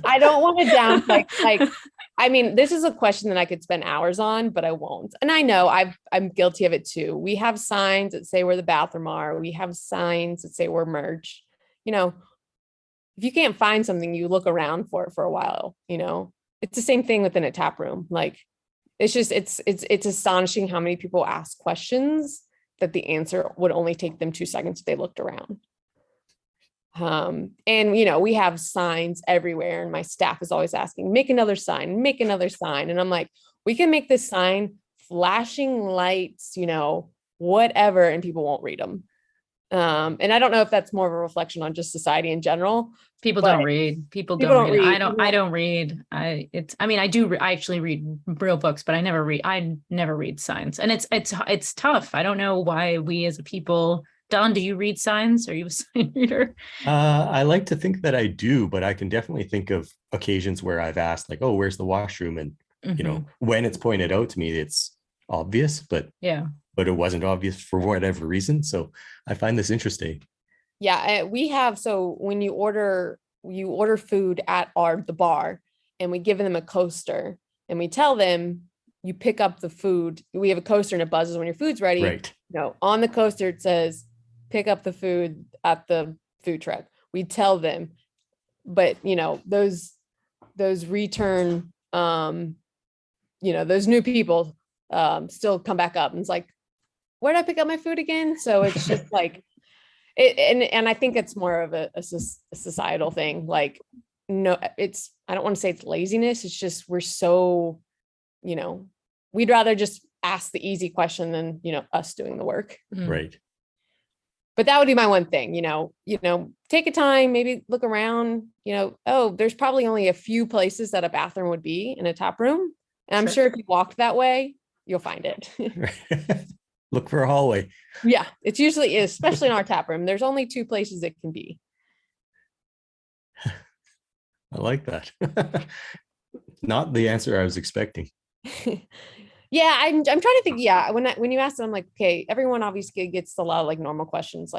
I don't want to downplay. I mean, this is a question that I could spend hours on, but I won't. And I know I'm guilty of it too. We have signs that say where the bathroom are. We have signs that say we're merch. If you can't find something, you look around for it for a while. It's the same thing within a tap room. It's astonishing how many people ask questions that the answer would only take them 2 seconds if they looked around. And we have signs everywhere, and my staff is always asking, make another sign. And I'm like, we can make this sign flashing lights, whatever, and people won't read them. And I don't know if that's more of a reflection on just society in general. People don't read. People don't read. I don't read. I actually read real books, but I never read signs. And it's tough. I don't know why we as a people. Don, do you read signs? Are you a sign reader? I like to think that I do, but I can definitely think of occasions where I've asked oh, where's the washroom? And when it's pointed out to me, it's obvious, but it wasn't obvious for whatever reason. So I find this interesting. Yeah, we have. So when you order food at the bar, and we give them a coaster, and we tell them you pick up the food. We have a coaster and it buzzes when your food's ready. Right. On the coaster it says pick up the food at the food truck. We tell them, but those return, those new people still come back up and it's where did I pick up my food again? So it's just and I think it's more of a societal thing. No, I don't want to say it's laziness. It's just, we're so, we'd rather just ask the easy question than, us doing the work. Right. But that would be my one thing, take a time, maybe look around, there's probably only a few places that a bathroom would be in a tap room. And I'm sure if you walked that way, you'll find it. Look for a hallway. Yeah, it's usually, especially in our tap room, there's only 2 places it can be. I like that. Not the answer I was expecting. Yeah, I'm trying to think. Yeah, when you ask them, I'm like, okay, everyone obviously gets a lot of normal questions,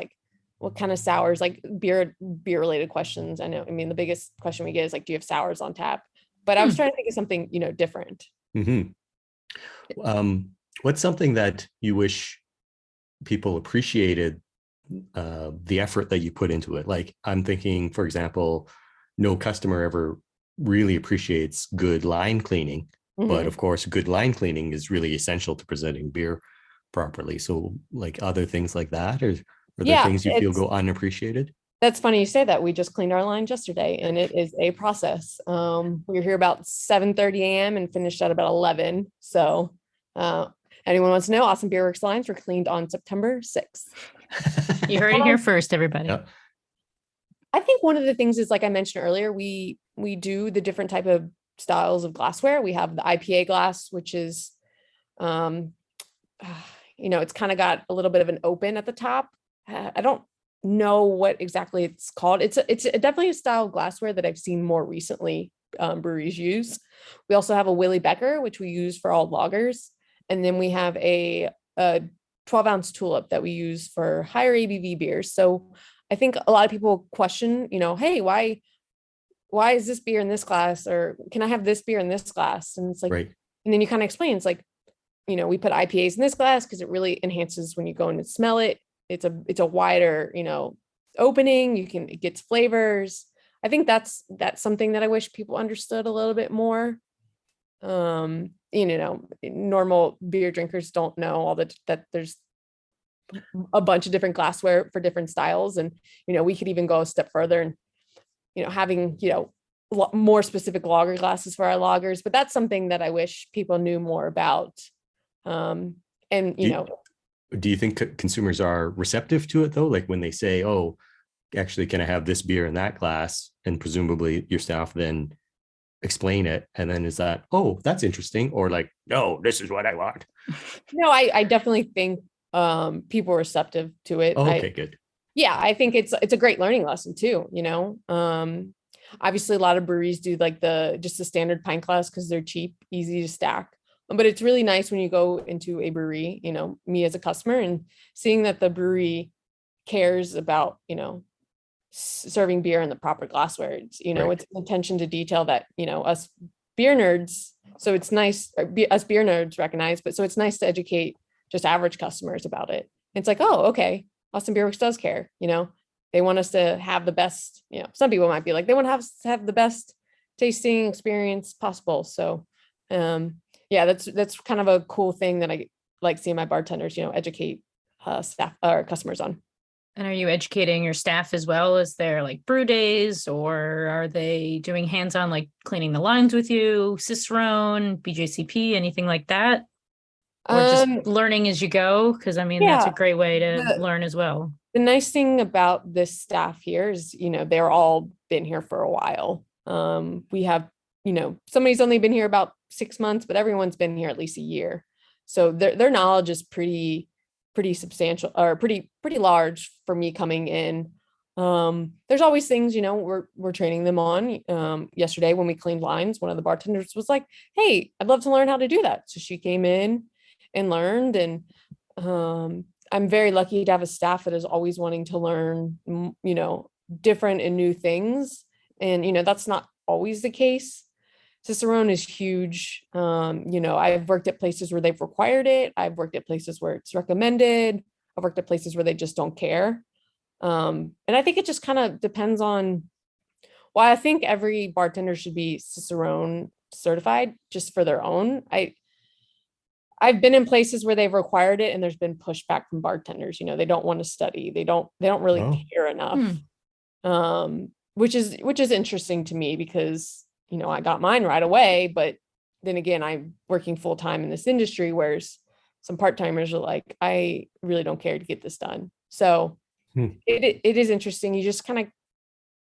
what kind of sours, beer related questions. I know. I mean, the biggest question we get is do you have sours on tap? But I was trying to think of something, different. Mm-hmm. What's something that you wish people appreciated the effort that you put into it? I'm thinking, for example, no customer ever really appreciates good line cleaning. But of course, good line cleaning is really essential to presenting beer properly. So other things like that, or are there things you feel go unappreciated? That's funny you say that. We just cleaned our lines yesterday, and it is a process. We were here about 7:30 a.m. and finished at about 11. So anyone wants to know, Awesome Beer Works lines were cleaned on September 6th. You heard it here first, everybody. Yep. I think one of the things is, like I mentioned earlier, we do the different type of styles of glassware. We have the IPA glass, which is, it's kind of got a little bit of an open at the top. I don't know what exactly it's called. It's definitely a style of glassware that I've seen more recently breweries use. We also have a Willie Becker, which we use for all lagers. And then we have a 12-ounce tulip that we use for higher ABV beers. So I think a lot of people question, hey, why is this beer in this glass? Or can I have this beer in this glass? And it's right. And then you kind of explain, it's we put IPAs in this glass because it really enhances when you go in and smell it. It's a wider, opening, it gets flavors. I think that's something that I wish people understood a little bit more. Normal beer drinkers don't know that there's a bunch of different glassware for different styles. And, we could even go a step further and, having, more specific lager glasses for our lagers, but that's something that I wish people knew more about. Do you think consumers are receptive to it though? Like when they say, oh, actually, can I have this beer in that glass? And presumably your staff then explain it. And then is that, oh, that's interesting. Or like, no, this is what I want. No, I definitely think people are receptive to it. Oh, okay, good. Yeah, I think it's a great learning lesson too, obviously a lot of breweries do like just the standard pint glass because they're cheap, easy to stack. But it's really nice when you go into a brewery, me as a customer, and seeing that the brewery cares about, serving beer in the proper glassware. It's, Right. It's attention to detail that, us beer nerds. So it's nice, us beer nerds recognize, but so it's nice to educate just average customers about it. It's like, oh, okay, Austin Beer Works does care, they want us to have the best, some people might be like, they want to have the best tasting experience possible. So, yeah, that's kind of a cool thing that I like seeing my bartenders, educate staff or customers on. And are you educating your staff as well? Is there like brew days, or are they doing hands-on, like cleaning the lines with you, Cicerone, BJCP, anything like that? Or just learning as you go? Because that's a great way to learn as well. The nice thing about this staff here is, they're all been here for a while. We have, somebody's only been here about 6 months, but everyone's been here at least a year. So their knowledge is pretty substantial, or pretty large for me coming in. There's always things, we're training them on. Yesterday when we cleaned lines, one of the bartenders was like, hey, I'd love to learn how to do that. So she came in and learned. And I'm very lucky to have a staff that is always wanting to learn, different and new things. And, that's not always the case. Cicerone is huge. I've worked at places where they've required it. I've worked at places where it's recommended. I've worked at places where they just don't care. And I think it just kind of depends on why. I think every bartender should be Cicerone certified just for their own. I've been in places where they've required it and there's been pushback from bartenders. They don't want to study. They don't really care enough. Which is interesting to me because, I got mine right away, but then again, I'm working full time in this industry, whereas some part-timers are like, I really don't care to get this done. So it is interesting. You just kind of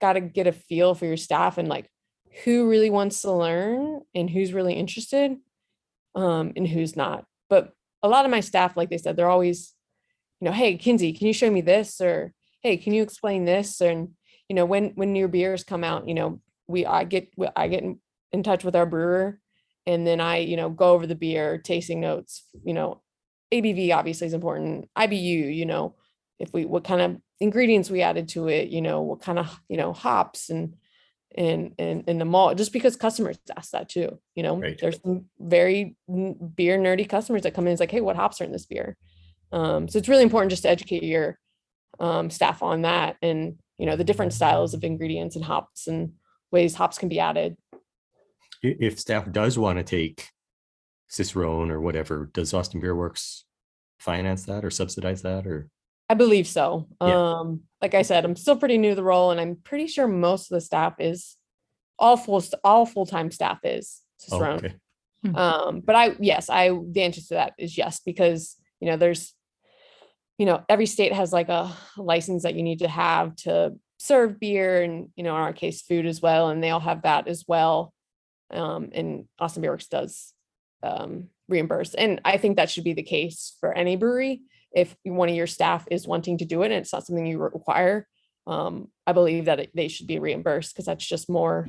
got to get a feel for your staff and like who really wants to learn and who's really interested, and who's not. But a lot of my staff, like they said, they're always, hey, Kinsey, can you show me this? Or, hey, can you explain this? And, when new beers come out, I get in touch with our brewer, and then I, go over the beer, tasting notes, ABV obviously is important. IBU, what kind of ingredients we added to it, what kind of, hops and the malt, just because customers ask that too. Right. There's some very beer nerdy customers that come in and like, hey, what hops are in this beer? So it's really important just to educate your staff on that, and the different styles of ingredients and hops and ways hops can be added. If staff does want to take Cicerone or whatever, does Austin Beer Works finance that or subsidize that? Or I believe so. Yeah. Like I said, I'm still pretty new to the role, and I'm pretty sure most of the staff is all full-time staff is Cicerone. Okay. But the answer to that is yes, because there's every state has like a license that you need to have to serve beer, and in our case food as well, and they all have that as well. And Austin Beer Works does reimburse, and I think that should be the case for any brewery. If one of your staff is wanting to do it and it's not something you require, I believe that they should be reimbursed, because that's just more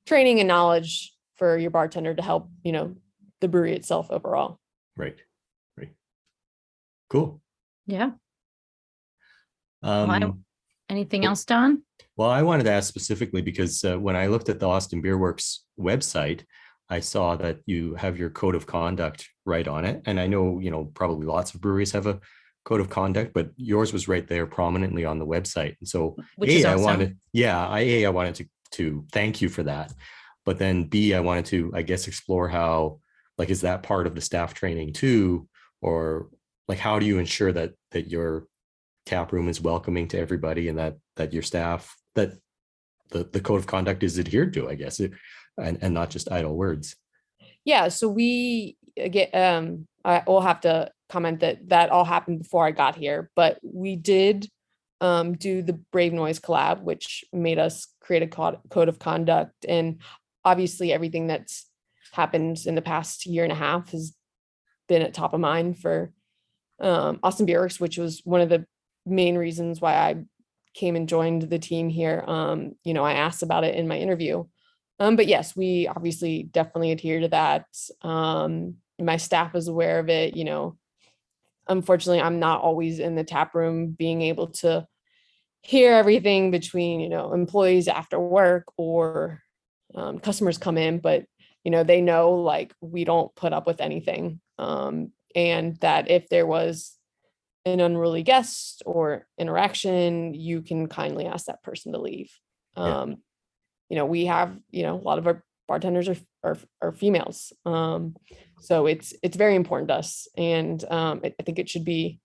training and knowledge for your bartender to help the brewery itself overall. Right. Cool. Yeah. Anything else, Don? Well, I wanted to ask specifically because when I looked at the Austin Beer Works website, I saw that you have your code of conduct right on it. And I know, probably lots of breweries have a code of conduct, but yours was right there prominently on the website. And so Which is awesome. I wanted to thank you for that. But then B, I wanted to, I guess, explore how, like, is that part of the staff training too? Or like, how do you ensure that your tap room is welcoming to everybody, and that your staff, that the code of conduct is adhered to, I guess, and not just idle words? Yeah, so we get I will have to comment that all happened before I got here, but we did do the Brave Noise collab, which made us create a code of conduct. And obviously everything that's happened in the past year and a half has been at top of mind for Austin Beer Works, which was one of the main reasons why I came and joined the team here. I asked about it in my interview. But yes, we obviously definitely adhere to that. My staff is aware of it. Unfortunately, I'm not always in the tap room being able to hear everything between, employees after work or customers come in, but, they know, like, we don't put up with anything. And that if there was an unruly guest or interaction, you can kindly ask that person to leave. Yeah. We have, a lot of our bartenders are females. So it's very important to us. And I think it should be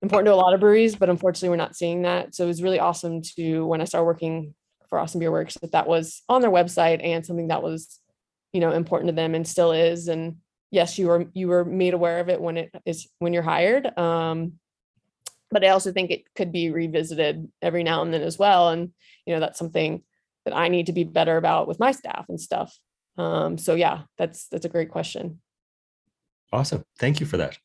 important to a lot of breweries, but unfortunately we're not seeing that. So it was really awesome when I started working for Austin Beer Works, that was on their website and something that was, important to them and still is. And yes, you were made aware of it when you're hired. But I also think it could be revisited every now and then as well. And, that's something that I need to be better about with my staff and stuff. So yeah, that's a great question. Awesome. Thank you for that.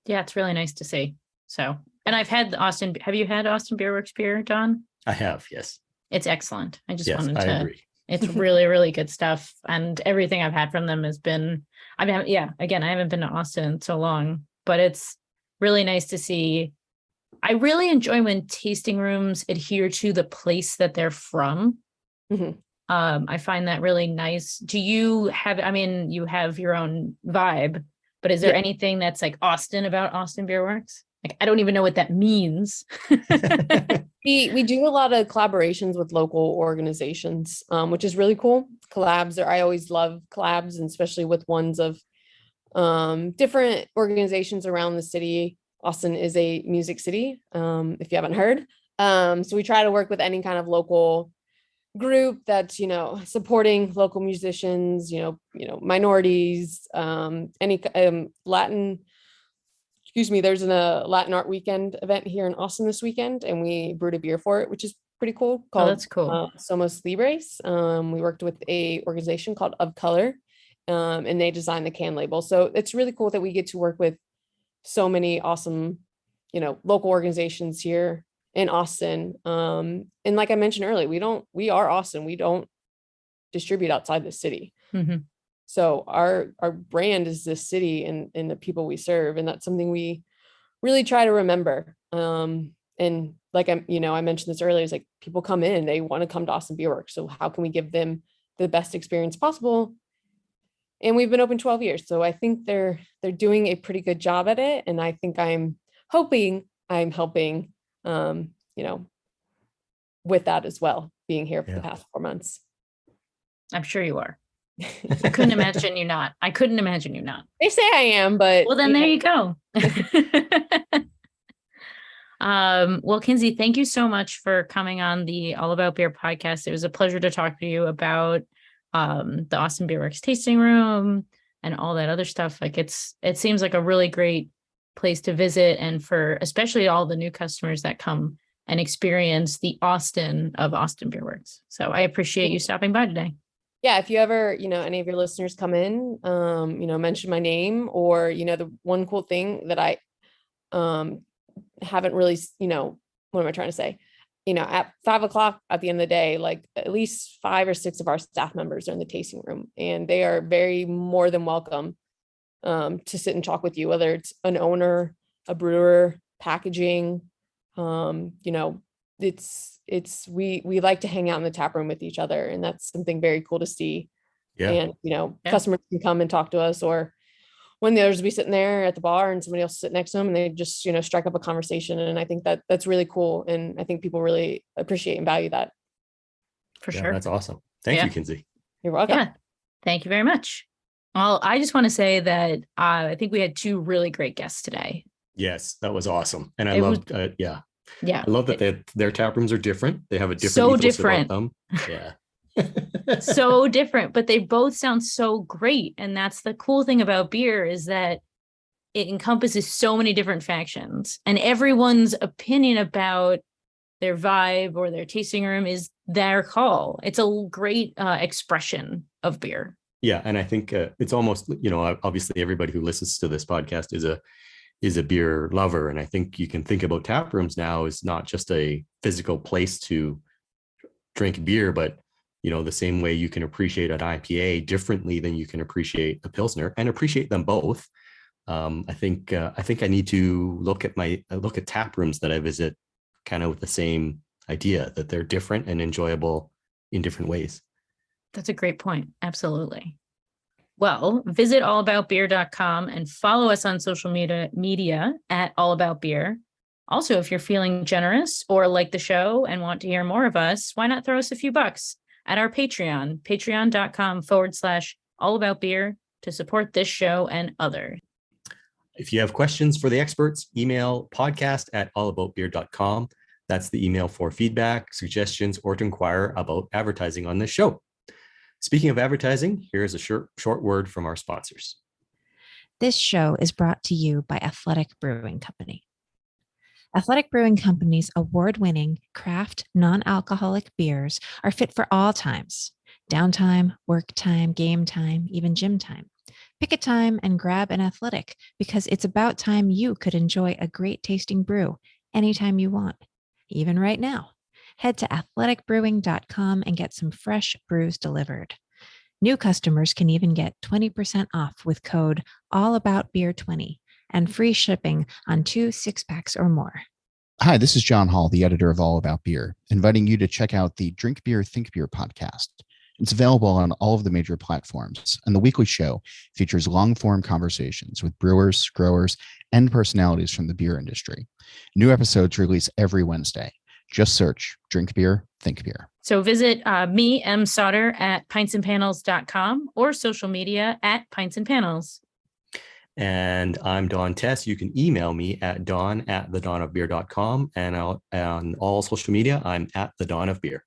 Yeah, it's really nice to see. So, and have you had Austin Beer Works beer, Don? I have, yes. It's excellent. I agree. It's really, really good stuff. And everything I've had from them has been, again, I haven't been to Austin in so long, but it's really nice to see. I really enjoy when tasting rooms adhere to the place that they're from. Mm-hmm. I find that really nice. Do you have, you have your own vibe, but is there anything that's like Austin about Austin Beer Works? Like, I don't even know what that means. We do a lot of collaborations with local organizations, which is really cool. Collabs I always love collabs, and especially with ones of different organizations around the city. Austin is a music city, if you haven't heard. So we try to work with any kind of local group that's, supporting local musicians, minorities, any Latin. There's a Latin art weekend event here in Austin this weekend, and we brewed a beer for it, which is pretty cool. Called, that's cool. Somos Libres. We worked with a organization called Of Color, and they designed the can label. So it's really cool that we get to work with so many awesome, local organizations here in Austin. And like I mentioned earlier, we are Austin. We don't distribute outside the city. Mm-hmm. So our brand is this city and the people we serve. And that's something we really try to remember. And like I mentioned this earlier, it's like people come in, they want to come to Austin Beer Works. So how can we give them the best experience possible? And we've been open 12 years. So I think they're doing a pretty good job at it. And I think I'm hoping I'm helping, with that as well, being here for the past 4 months. I'm sure you are. I couldn't imagine you not. They say I am, but well, then there you go. Well, Kinsey, thank you so much for coming on the All About Beer podcast. It was a pleasure to talk to you about the Austin Beer Works tasting room and all that other stuff. Like it seems like a really great place to visit, and for especially all the new customers that come and experience the Austin of Austin Beer Works. So I appreciate you stopping by today. Yeah, if you ever, any of your listeners come in, mention my name, or, the one cool thing that I haven't really, what am I trying to say? At 5 o'clock at the end of the day, like at least 5 or 6 of our staff members are in the tasting room, and they are very more than welcome to sit and talk with you, whether it's an owner, a brewer, packaging, we like to hang out in the tap room with each other, and that's something very cool to see. Yeah. And customers can come and talk to us, or when the others would be sitting there at the bar and somebody else sit next to them and they just, strike up a conversation. And I think that that's really cool. And I think people really appreciate and value that. For Yeah, sure. that's awesome. Thank you, Kinsey. You're welcome. Yeah. Thank you very much. Well, I just want to say that I think we had two really great guests today. Yes, that was awesome. And I It loved, Yeah. I love that their tap rooms are different. They have a different So ethos different. about them. Yeah. So different, but they both sound so great. And that's the cool thing about beer, is that it encompasses so many different factions, and everyone's opinion about their vibe or their tasting room is their call. It's a great expression of beer. Yeah. And I think it's almost, obviously everybody who listens to this podcast is a beer lover. And I think you can think about tap rooms now as not just a physical place to drink beer, but the same way you can appreciate an IPA differently than you can appreciate a Pilsner, and appreciate them both. I think I need to look at tap rooms that I visit kind of with the same idea, that they're different and enjoyable in different ways. That's a great point. Absolutely. Well, visit allaboutbeer.com and follow us on social media at allaboutbeer. Also, if you're feeling generous or like the show and want to hear more of us, why not throw us a few bucks at our Patreon, patreon.com/allaboutbeer, to support this show and others. If you have questions for the experts, email podcast@allaboutbeer.com. That's the email for feedback, suggestions, or to inquire about advertising on this show. Speaking of advertising, here's a short word from our sponsors. This show is brought to you by Athletic Brewing Company. Athletic Brewing Company's award-winning craft non-alcoholic beers are fit for all times: downtime, work time, game time, even gym time. Pick a time and grab an Athletic, because it's about time you could enjoy a great tasting brew anytime you want, even right now. Head to athleticbrewing.com and get some fresh brews delivered. New customers can even get 20% off with code AllaboutBeer20 and free shipping on 2 6-packs or more. Hi, this is John Hall, the editor of All About Beer, inviting you to check out the Drink Beer, Think Beer podcast. It's available on all of the major platforms, and the weekly show features long-form conversations with brewers, growers, and personalities from the beer industry. New episodes release every Wednesday. Just search Drink Beer, Think Beer. So visit me, Em Sauter, at pintsandpanels.com or social media at Pints and Panels. And I'm Don Tse. You can email me at don@thedonofbeer.com, and on all social media, I'm at the Don of Beer.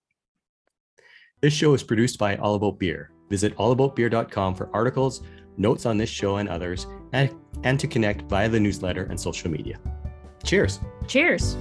This show is produced by All About Beer. Visit allaboutbeer.com for articles, notes on this show and others, and to connect via the newsletter and social media. Cheers. Cheers.